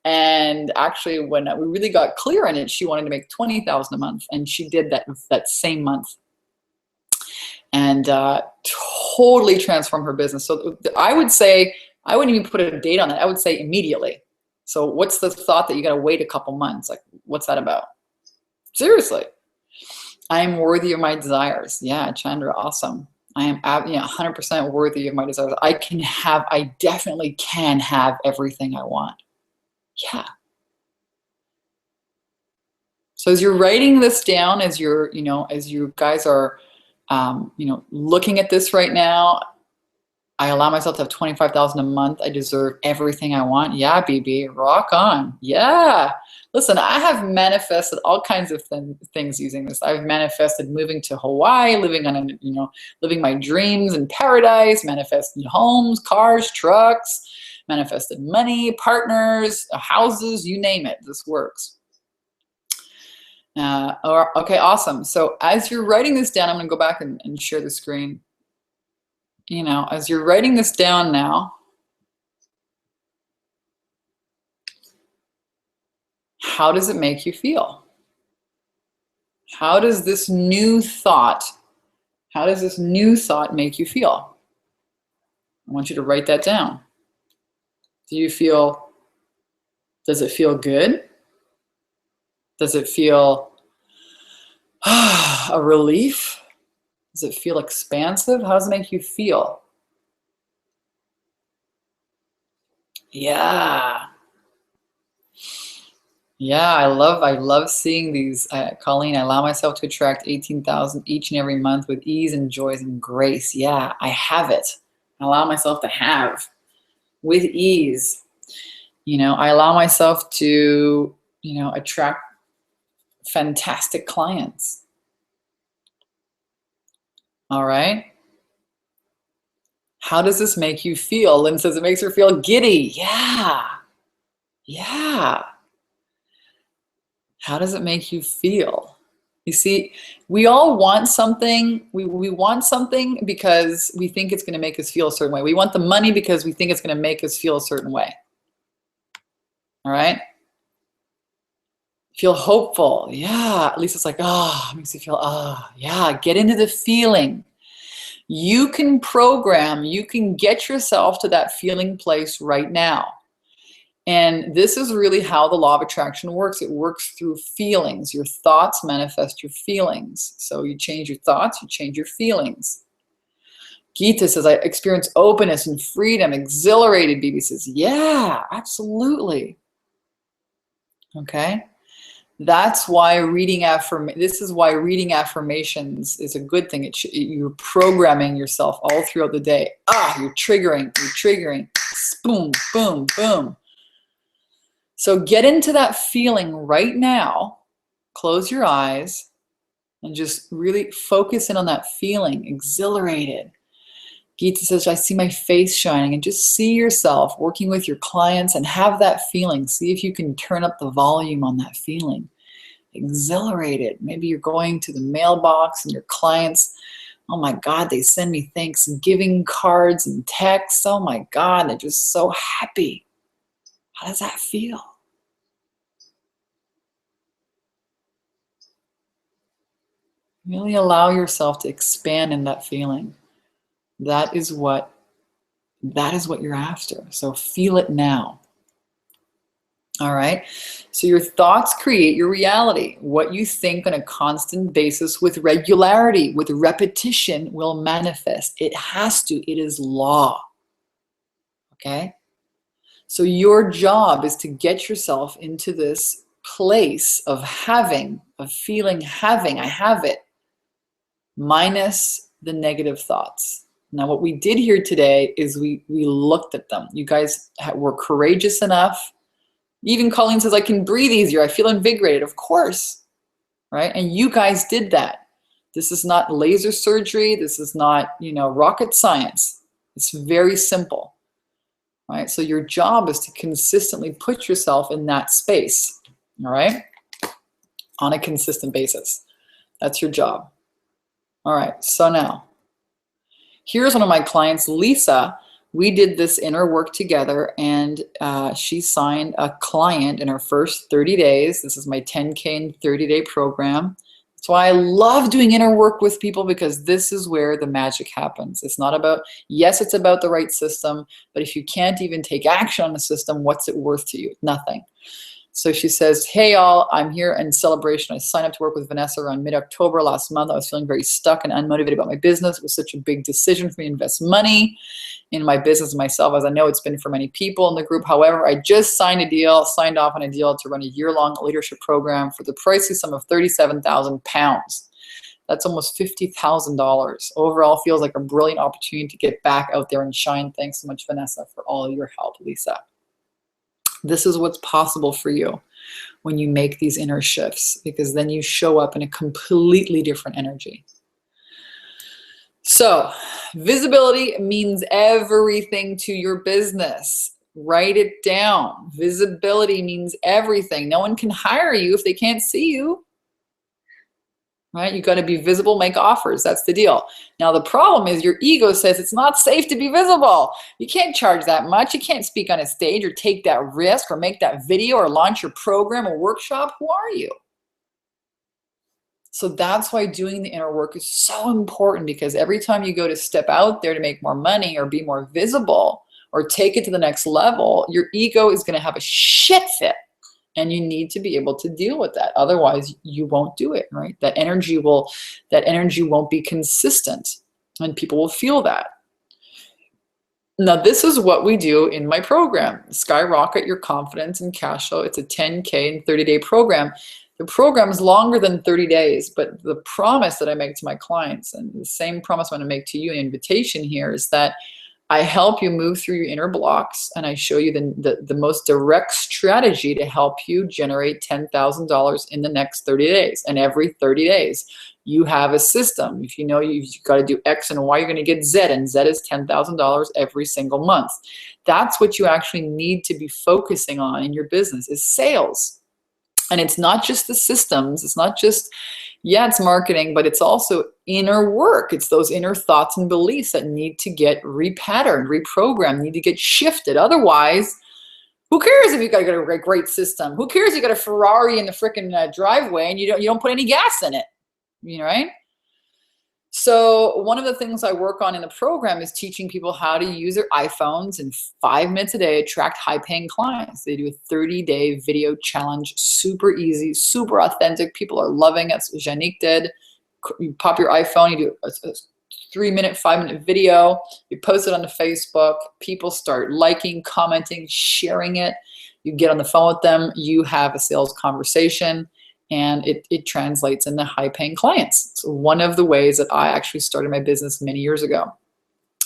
And actually, when we really got clear on it, she wanted to make $20,000 a month, and she did that same month, and totally transformed her business. So I would say, I wouldn't even put a date on it. I would say immediately. So what's the thought that you got to wait a couple months? Like, what's that about? Seriously, I am worthy of my desires. Yeah, Chandra, awesome. I am 100% worthy of my desires. I definitely can have everything I want. Yeah. So as you're writing this down, as you guys are, looking at this right now, I allow myself to have $25,000 a month. I deserve everything I want. Yeah, BB, rock on. Yeah. Listen, I have manifested all kinds of things using this. I've manifested moving to Hawaii, living my dreams in paradise, manifested homes, cars, trucks, manifested money, partners, houses, you name it. This works. Okay, awesome. So as you're writing this down, I'm going to go back and share the screen. As you're writing this down now, how does it make you feel? How does this new thought make you feel? I want you to write that down. Does it feel good? Does it feel a relief? Does it feel expansive? How does it make you feel? Yeah. Yeah, I love seeing these. Colleen, I allow myself to attract 18,000 each and every month with ease and joys and grace. Yeah, I have it. I allow myself to have with ease. I allow myself to, attract fantastic clients. All right. How does this make you feel? Lynn says it makes her feel giddy. Yeah. Yeah. How does it make you feel? You see, we all want something. We want something because we think it's going to make us feel a certain way. We want the money because we think it's going to make us feel a certain way. All right? Feel hopeful. Yeah. At least it's like, it makes you feel, yeah. Get into the feeling. You can program, you can get yourself to that feeling place right now. And this is really how the law of attraction works. It works through feelings. Your thoughts manifest your feelings. So you change your thoughts, you change your feelings. Geeta says, I experience openness and freedom, exhilarated. BB says, yeah, absolutely. Okay. That's why this is why reading affirmations is a good thing. You're programming yourself all throughout the day. You're triggering. Boom, boom, boom. So get into that feeling right now. Close your eyes and just really focus in on that feeling, exhilarated. Geeta says, I see my face shining, and just see yourself working with your clients and have that feeling. See if you can turn up the volume on that feeling. Exhilarated. Maybe you're going to the mailbox and your clients, oh my God, they send me Thanksgiving cards and texts. Oh my God, they're just so happy. How does that feel? Really allow yourself to expand in that feeling. That is what you're after. So feel it now. All right. So your thoughts create your reality. What you think on a constant basis with regularity, with repetition, will manifest. It has to. It is law. Okay. So your job is to get yourself into this place of feeling, I have it, minus the negative thoughts. Now, what we did here today is we looked at them. You guys were courageous enough. Even Colleen says, I can breathe easier. I feel invigorated. Of course, right? And you guys did that. This is not laser surgery. This is not, rocket science. It's very simple, right? So your job is to consistently put yourself in that space, all right? On a consistent basis. That's your job. All right, so now, here's one of my clients, Lisa. We did this inner work together, and she signed a client in her first 30 days. This is my 10K in 30-day program. That's why I love doing inner work with people, because this is where the magic happens. It's not about, yes, it's about the right system, but if you can't even take action on the system, what's it worth to you? Nothing. So she says, hey all, I'm here in celebration. I signed up to work with Vanessa around mid-October last month. I was feeling very stuck and unmotivated about my business. It was such a big decision for me to invest money in my business and myself, as I know it's been for many people in the group. However, I just signed off on a deal to run a year-long leadership program for the pricey sum of £37,000. That's almost $50,000. Overall, feels like a brilliant opportunity to get back out there and shine. Thanks so much, Vanessa, for all your help, Lisa. This is what's possible for you when you make these inner shifts, because then you show up in a completely different energy. So visibility means everything to your business. Write it down. Visibility means everything. No one can hire you if they can't see you. Right? You got to be visible, make offers. That's the deal. Now, the problem is your ego says it's not safe to be visible. You can't charge that much. You can't speak on a stage or take that risk or make that video or launch your program or workshop. Who are you? So that's why doing the inner work is so important, because every time you go to step out there to make more money or be more visible or take it to the next level, your ego is going to have a shit fit. And you need to be able to deal with that. Otherwise, you won't do it, right? That energy won't be consistent, and people will feel that. Now, this is what we do in my program, Skyrocket Your Confidence and Cash Flow. It's a 10K and 30-day program. The program is longer than 30 days, but the promise that I make to my clients, and the same promise I'm going to make to you, an invitation here, is that I help you move through your inner blocks, and I show you the most direct strategy to help you generate $10,000 in the next 30 days. And every 30 days, you have a system. If you know you've got to do X and Y, you're going to get Z, and Z is $10,000 every single month. That's what you actually need to be focusing on in your business, is sales. And it's not just the systems. It's not just, yeah, it's marketing, but it's also inner work. It's those inner thoughts and beliefs that need to get repatterned, reprogrammed, need to get shifted. Otherwise, who cares if you got a great system? Who cares if you got a Ferrari in the freaking driveway and you don't put any gas in it? You know, right? So one of the things I work on in the program is teaching people how to use their iPhones in 5 minutes a day, attract high-paying clients. They do a 30-day video challenge, super easy, super authentic. People are loving it. So Janique did. You pop your iPhone, you do a 3-minute, 5-minute video, you post it on the Facebook. People start liking, commenting, sharing it. You get on the phone with them. You have a sales conversation. And it translates into high-paying clients. So one of the ways that I actually started my business many years ago.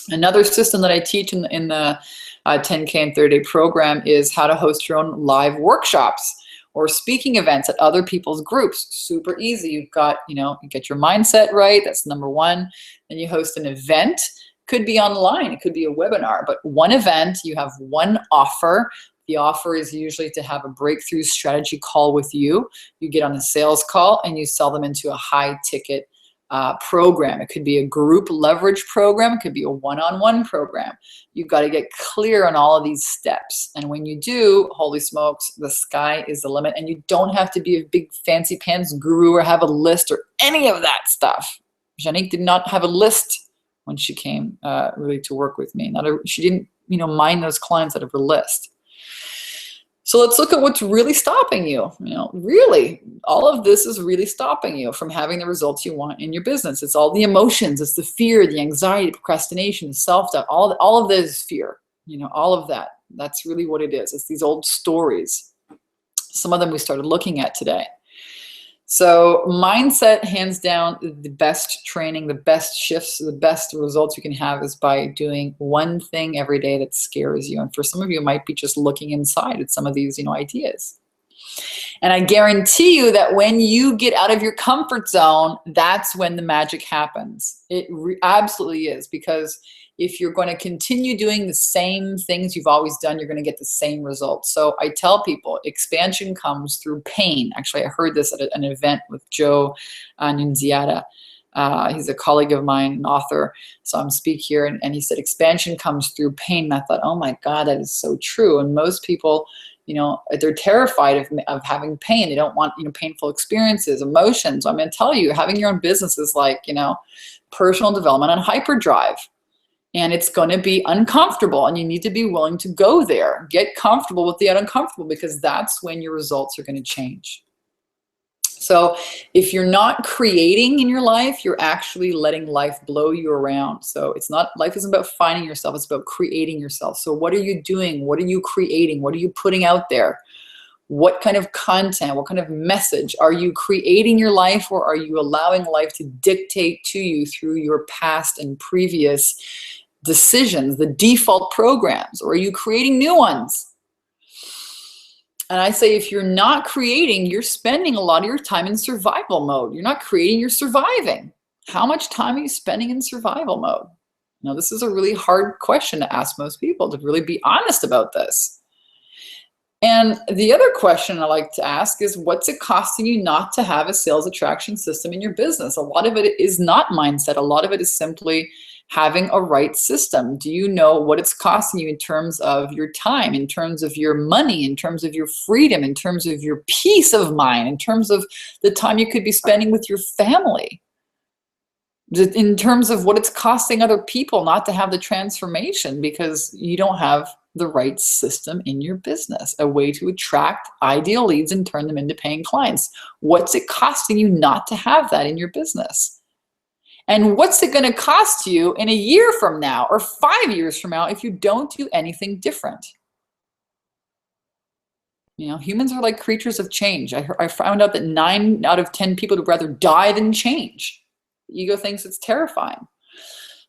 Another system that I teach in the 10K and 30-day program is how to host your own live workshops or speaking events at other people's groups. Super easy. You've got, you get your mindset right. That's number one. Then you host an event. Could be online. It could be a webinar. But one event, you have one offer. The offer is usually to have a breakthrough strategy call with you. You get on a sales call and you sell them into a high ticket program. It could be a group leverage program. It could be a one-on-one program. You've got to get clear on all of these steps. And when you do, holy smokes, the sky is the limit. And you don't have to be a big fancy pants guru or have a list or any of that stuff. Janique did not have a list when she came really to work with me. She didn't mind those clients that have a list. So let's look at what's really stopping you. Really, all of this is really stopping you from having the results you want in your business. It's all the emotions. It's the fear, the anxiety, procrastination, self-doubt. All of this is fear. All of that. That's really what it is. It's these old stories. Some of them we started looking at today. So mindset, hands down, the best training, the best shifts, the best results you can have is by doing one thing every day that scares you. And for some of you, it might be just looking inside at some of these, ideas. And I guarantee you that when you get out of your comfort zone, that's when the magic happens. It absolutely is, because if you're going to continue doing the same things you've always done, you're going to get the same results. So I tell people expansion comes through pain. Actually, I heard this at an event with Joe Nunziata. He's a colleague of mine, an author. So I'm speak here, and he said expansion comes through pain. And I thought, oh my God, that is so true. And most people, they're terrified of having pain. They don't want, painful experiences, emotions. I'm going to tell you, having your own business is like, personal development on hyperdrive. And it's going to be uncomfortable, and you need to be willing to go there. Get comfortable with the uncomfortable, because that's when your results are going to change. So if you're not creating in your life, you're actually letting life blow you around. So life isn't about finding yourself, it's about creating yourself. So what are you doing? What are you creating? What are you putting out there? What kind of content, what kind of message? Are you creating your life, or are you allowing life to dictate to you through your past and previous decisions, the default programs, or are you creating new ones? And I say, if you're not creating, you're spending a lot of your time in survival mode. You're not creating, you're surviving. How much time are you spending in survival mode? Now, this is a really hard question to ask most people, to really be honest about this. And the other question I like to ask is, what's it costing you not to have a sales attraction system in your business? A lot of it is not mindset. A lot of it is simply Having a right system. Do you know what it's costing you in terms of your time, in terms of your money, in terms of your freedom, in terms of your peace of mind, in terms of the time you could be spending with your family? In terms of what it's costing other people not to have the transformation because you don't have the right system in your business, a way to attract ideal leads and turn them into paying clients. What's it costing you not to have that in your business? And what's it going to cost you in a year from now or 5 years from now if you don't do anything different? You know, humans are like creatures of change. I found out that 9 out of 10 people would rather die than change. The ego thinks it's terrifying.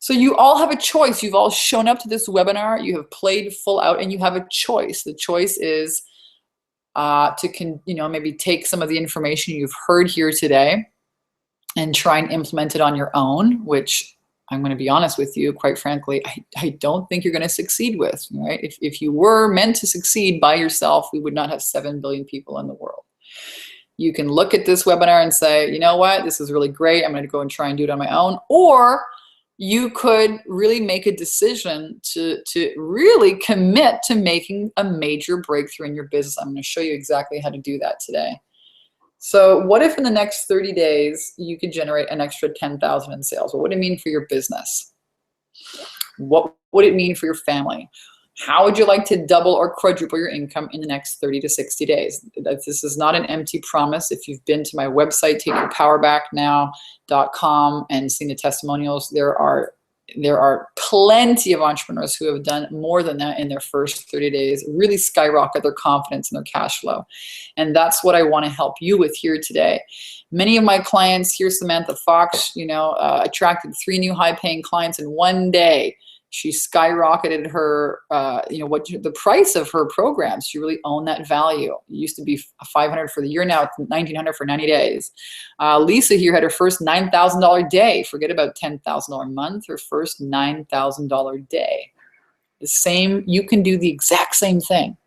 So you all have a choice. You've all shown up to this webinar. You have played full out, and you have a choice. The choice is maybe take some of the information you've heard here today and try and implement it on your own, which I'm going to be honest with you, quite frankly, I don't think you're going to succeed with, right? If you were meant to succeed by yourself, we would not have 7 billion people in the world. You can look at this webinar and say, you know what, this is really great. I'm going to go and try and do it on my own. Or you could really make a decision to really commit to making a major breakthrough in your business. I'm going to show you exactly how to do that today. So what if in the next 30 days, you could generate an extra 10,000 in sales? What would it mean for your business? What would it mean for your family? How would you like to double or quadruple your income in the next 30 to 60 days? This is not an empty promise. If you've been to my website, takeyourpowerbacknow.com, and seen the testimonials, there are plenty of entrepreneurs who have done more than that in their first 30 days, really skyrocket their confidence and their cash flow. And that's what I want to help you with here today. Many of my clients, here's Samantha Fox, attracted 3 new high-paying clients in one day. She skyrocketed her, the price of her programs. She really owned that value. It used to be $500 for the year. Now it's $1,900 for 90 days. Lisa here had her first $9,000 day. Forget about $10,000 a month. Her first $9,000 day. The same, you can do the exact same thing.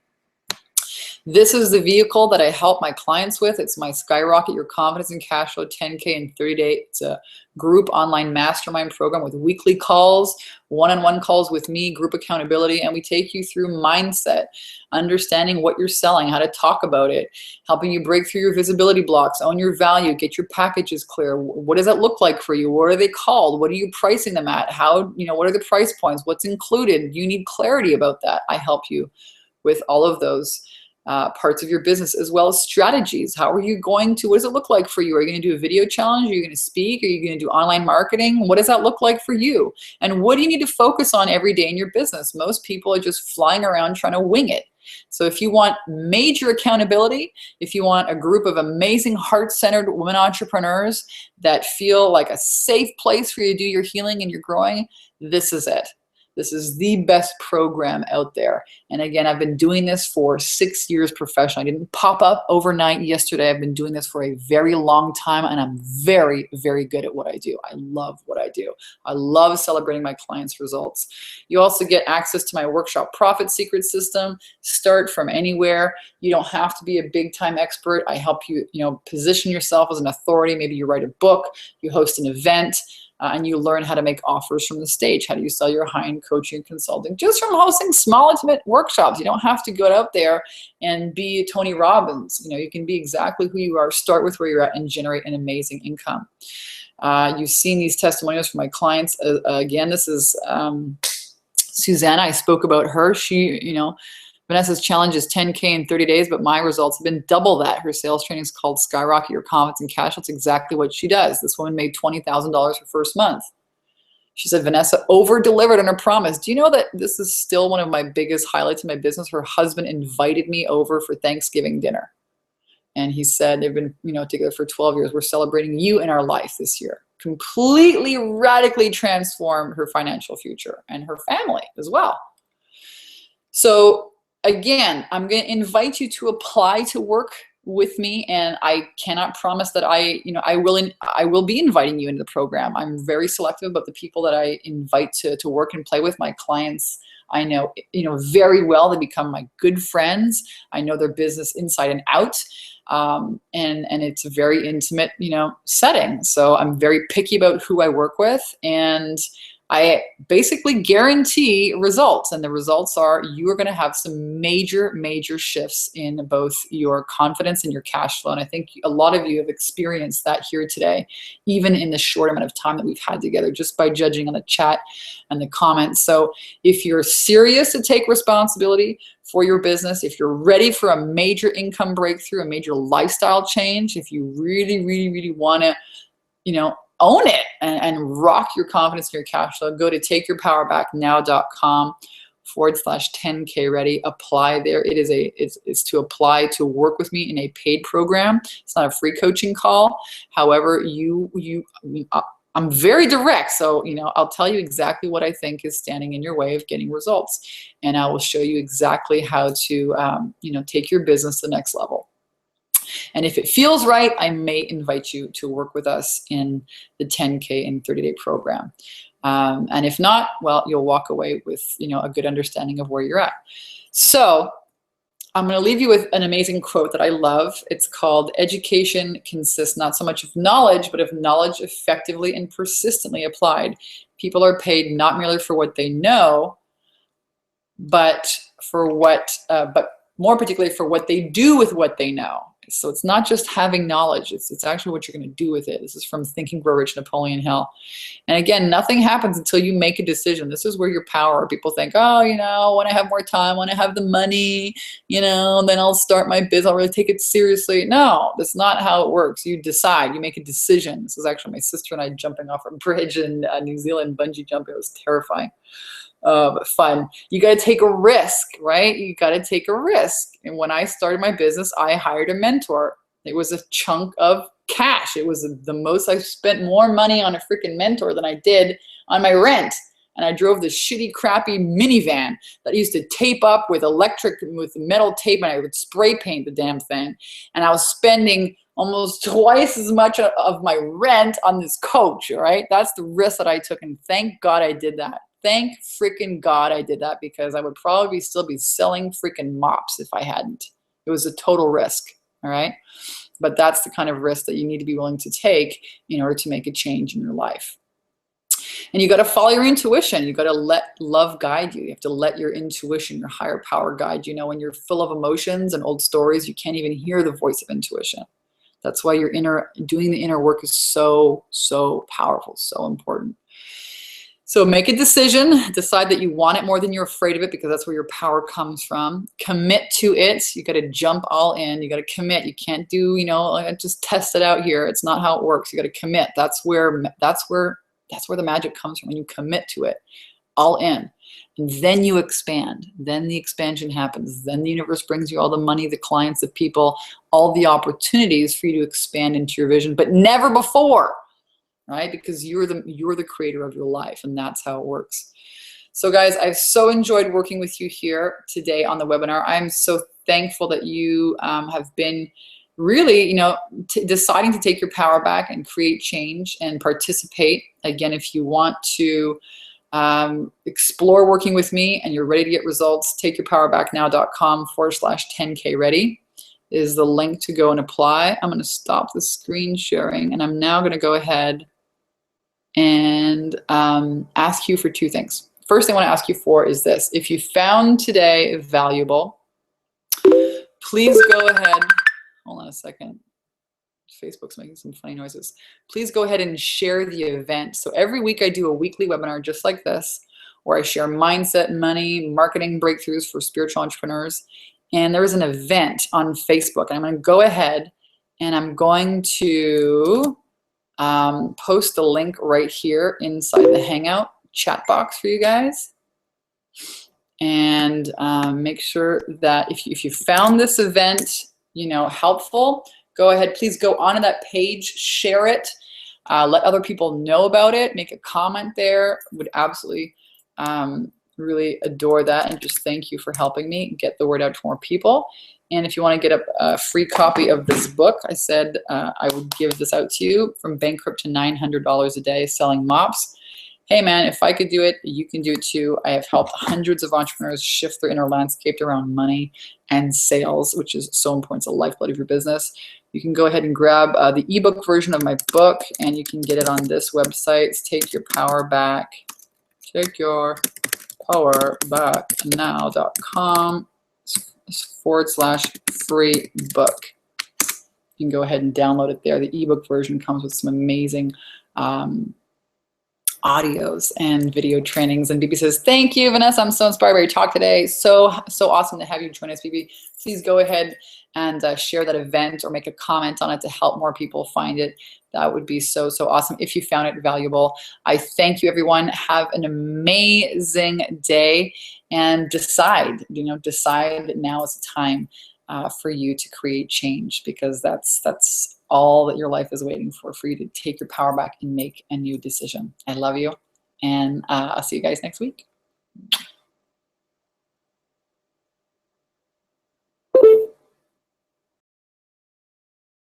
This is the vehicle that I help my clients with. It's my Skyrocket Your Confidence and Cash Flow 10K in 30 days. It's a group online mastermind program with weekly calls, one-on-one calls with me, group accountability, and we take you through mindset, understanding what you're selling, how to talk about it, helping you break through your visibility blocks, own your value, get your packages clear. What does that look like for you? What are they called? What are you pricing them at? What are the price points? What's included? You need clarity about that. I help you with all of those parts of your business, as well as strategies. What does it look like for you? Are you going to do a video challenge? Are you going to speak? Are you going to do online marketing? What does that look like for you? And what do you need to focus on every day in your business? Most people are just flying around trying to wing it. So if you want major accountability, if you want a group of amazing heart-centered women entrepreneurs that feel like a safe place for you to do your healing and your growing, this is it. This is the best program out there. And again, I've been doing this for 6 years professionally. I didn't pop up overnight yesterday. I've been doing this for a very long time, and I'm very, very good at what I do. I love what I do. I love celebrating my clients' results. You also get access to my workshop Profit Secret System. Start from anywhere. You don't have to be a big-time expert. I help you, position yourself as an authority. Maybe you write a book, you host an event, and you learn how to make offers from the stage. How do you sell your high-end coaching and consulting? Just from hosting small, intimate workshops. You don't have to go out there and be Tony Robbins. You can be exactly who you are, start with where you're at, and generate an amazing income. You've seen these testimonials from my clients. Again, this is Susanna. I spoke about her. Vanessa's challenge is 10K in 30 days, but my results have been double that. Her sales training is called Skyrocket Your Confidence and Cash. That's exactly what she does. This woman made $20,000 her first month. She said, Vanessa over-delivered on her promise. Do you know that this is still one of my biggest highlights in my business? Her husband invited me over for Thanksgiving dinner. And he said, they've been together for 12 years. We're celebrating you in our life this year. Completely, radically transformed her financial future and her family as well. So again, I'm going to invite you to apply to work with me, and I cannot promise that I will be inviting you into the program. I'm very selective about the people that I invite to work and play with. My clients, I know very well. They become my good friends. I know their business inside and out, and it's a very intimate setting. So I'm very picky about who I work with, and I basically guarantee results, and the results are you are going to have some major, major shifts in both your confidence and your cash flow. And I think a lot of you have experienced that here today, even in the short amount of time that we've had together, just by judging on the chat and the comments. So if you're serious to take responsibility for your business, if you're ready for a major income breakthrough, a major lifestyle change, if you really, really, really want to, own it and rock your confidence in your cash flow, go to takeyourpowerbacknow.com/10K ready. Apply there. It's to apply to work with me in a paid program. It's not a free coaching call. However, I'm very direct. So, I'll tell you exactly what I think is standing in your way of getting results. And I will show you exactly how to, take your business to the next level. And if it feels right, I may invite you to work with us in the 10K in 30-day program. And if not, well, you'll walk away with, a good understanding of where you're at. So I'm going to leave you with an amazing quote that I love. It's called, "Education consists not so much of knowledge, but of knowledge effectively and persistently applied. People are paid not merely for what they know, but more particularly for what they do with what they know." So it's not just having knowledge, it's actually what you're going to do with it. This is from Think and Grow Rich, Napoleon Hill. And again, nothing happens until you make a decision. This is where your power, people think, oh, when I have more time, when I have the money, then I'll start my business, I'll really take it seriously. No, that's not how it works. You decide, you make a decision. This is actually my sister and I jumping off a bridge in New Zealand, bungee jumping. It was terrifying. But fun. You got to take a risk, right? You got to take a risk. And when I started my business, I hired a mentor. It was a chunk of cash. It was the most. I spent more money on a freaking mentor than I did on my rent. And I drove this shitty, crappy minivan that I used to tape up with metal tape, and I would spray paint the damn thing. And I was spending almost twice as much of my rent on this coach, all right? That's the risk that I took, and thank God I did that. Thank freaking God I did that, because I would probably still be selling freaking mops if I hadn't. It was a total risk, all right? But that's the kind of risk that you need to be willing to take in order to make a change in your life. And you got to follow your intuition. You got to let love guide you. You have to let your intuition, your higher power guide you. When you're full of emotions and old stories, you can't even hear the voice of intuition. That's why doing the inner work is so, so powerful, so important. So make a decision, decide that you want it more than you're afraid of it, because that's where your power comes from. Commit to it. You got to jump all in. You got to commit. You can't do, just test it out here. It's not how it works. You got to commit. That's where the magic comes from, when you commit to it, all in. And then you expand. Then the expansion happens. Then the universe brings you all the money, the clients, the people, all the opportunities for you to expand into your vision, but never before. Right? Because you're the creator of your life, and that's how it works. So guys, I've so enjoyed working with you here today on the webinar. I'm so thankful that you have been really, deciding to take your power back and create change and participate. Again, if you want to explore working with me and you're ready to get results, takeyourpowerbacknow.com/10K ready is the link to go and apply. I'm going to stop the screen sharing, and I'm now going to go ahead and ask you for two things. First thing I want to ask you for is this. If you found today valuable, please go ahead. Hold on a second. Facebook's making some funny noises. Please go ahead and share the event. So every week I do a weekly webinar just like this, where I share mindset, money, marketing breakthroughs for spiritual entrepreneurs. And there is an event on Facebook. And I'm going to go ahead and I'm going to post the link right here inside the Hangout chat box for you guys. And make sure that if you found this event, helpful, go ahead, please go onto that page, share it, let other people know about it, make a comment there. Would absolutely really adore that, and just thank you for helping me get the word out to more people. And if you want to get a free copy of this book, I said I would give this out to you, From Bankrupt to $900 a Day Selling Mops. Hey man, if I could do it, you can do it too. I have helped hundreds of entrepreneurs shift their inner landscape around money and sales, which is so important. It's the lifeblood of your business. You can go ahead and grab the ebook version of my book, and you can get it on this website. It's Take Your Power Back Take your power back now.com /free book. You can go ahead and download it there. The ebook version comes with some amazing audios and video trainings. And BB says, thank you, Vanessa. I'm so inspired by your talk today. So awesome to have you join us, BB. Please go ahead and share that event or make a comment on it to help more people find it. That would be so awesome if you found it valuable. I thank you, everyone. Have an amazing day, and decide now is the time for you to create change, because that's all that your life is waiting for you to take your power back and make a new decision. I love you, and I'll see you guys next week.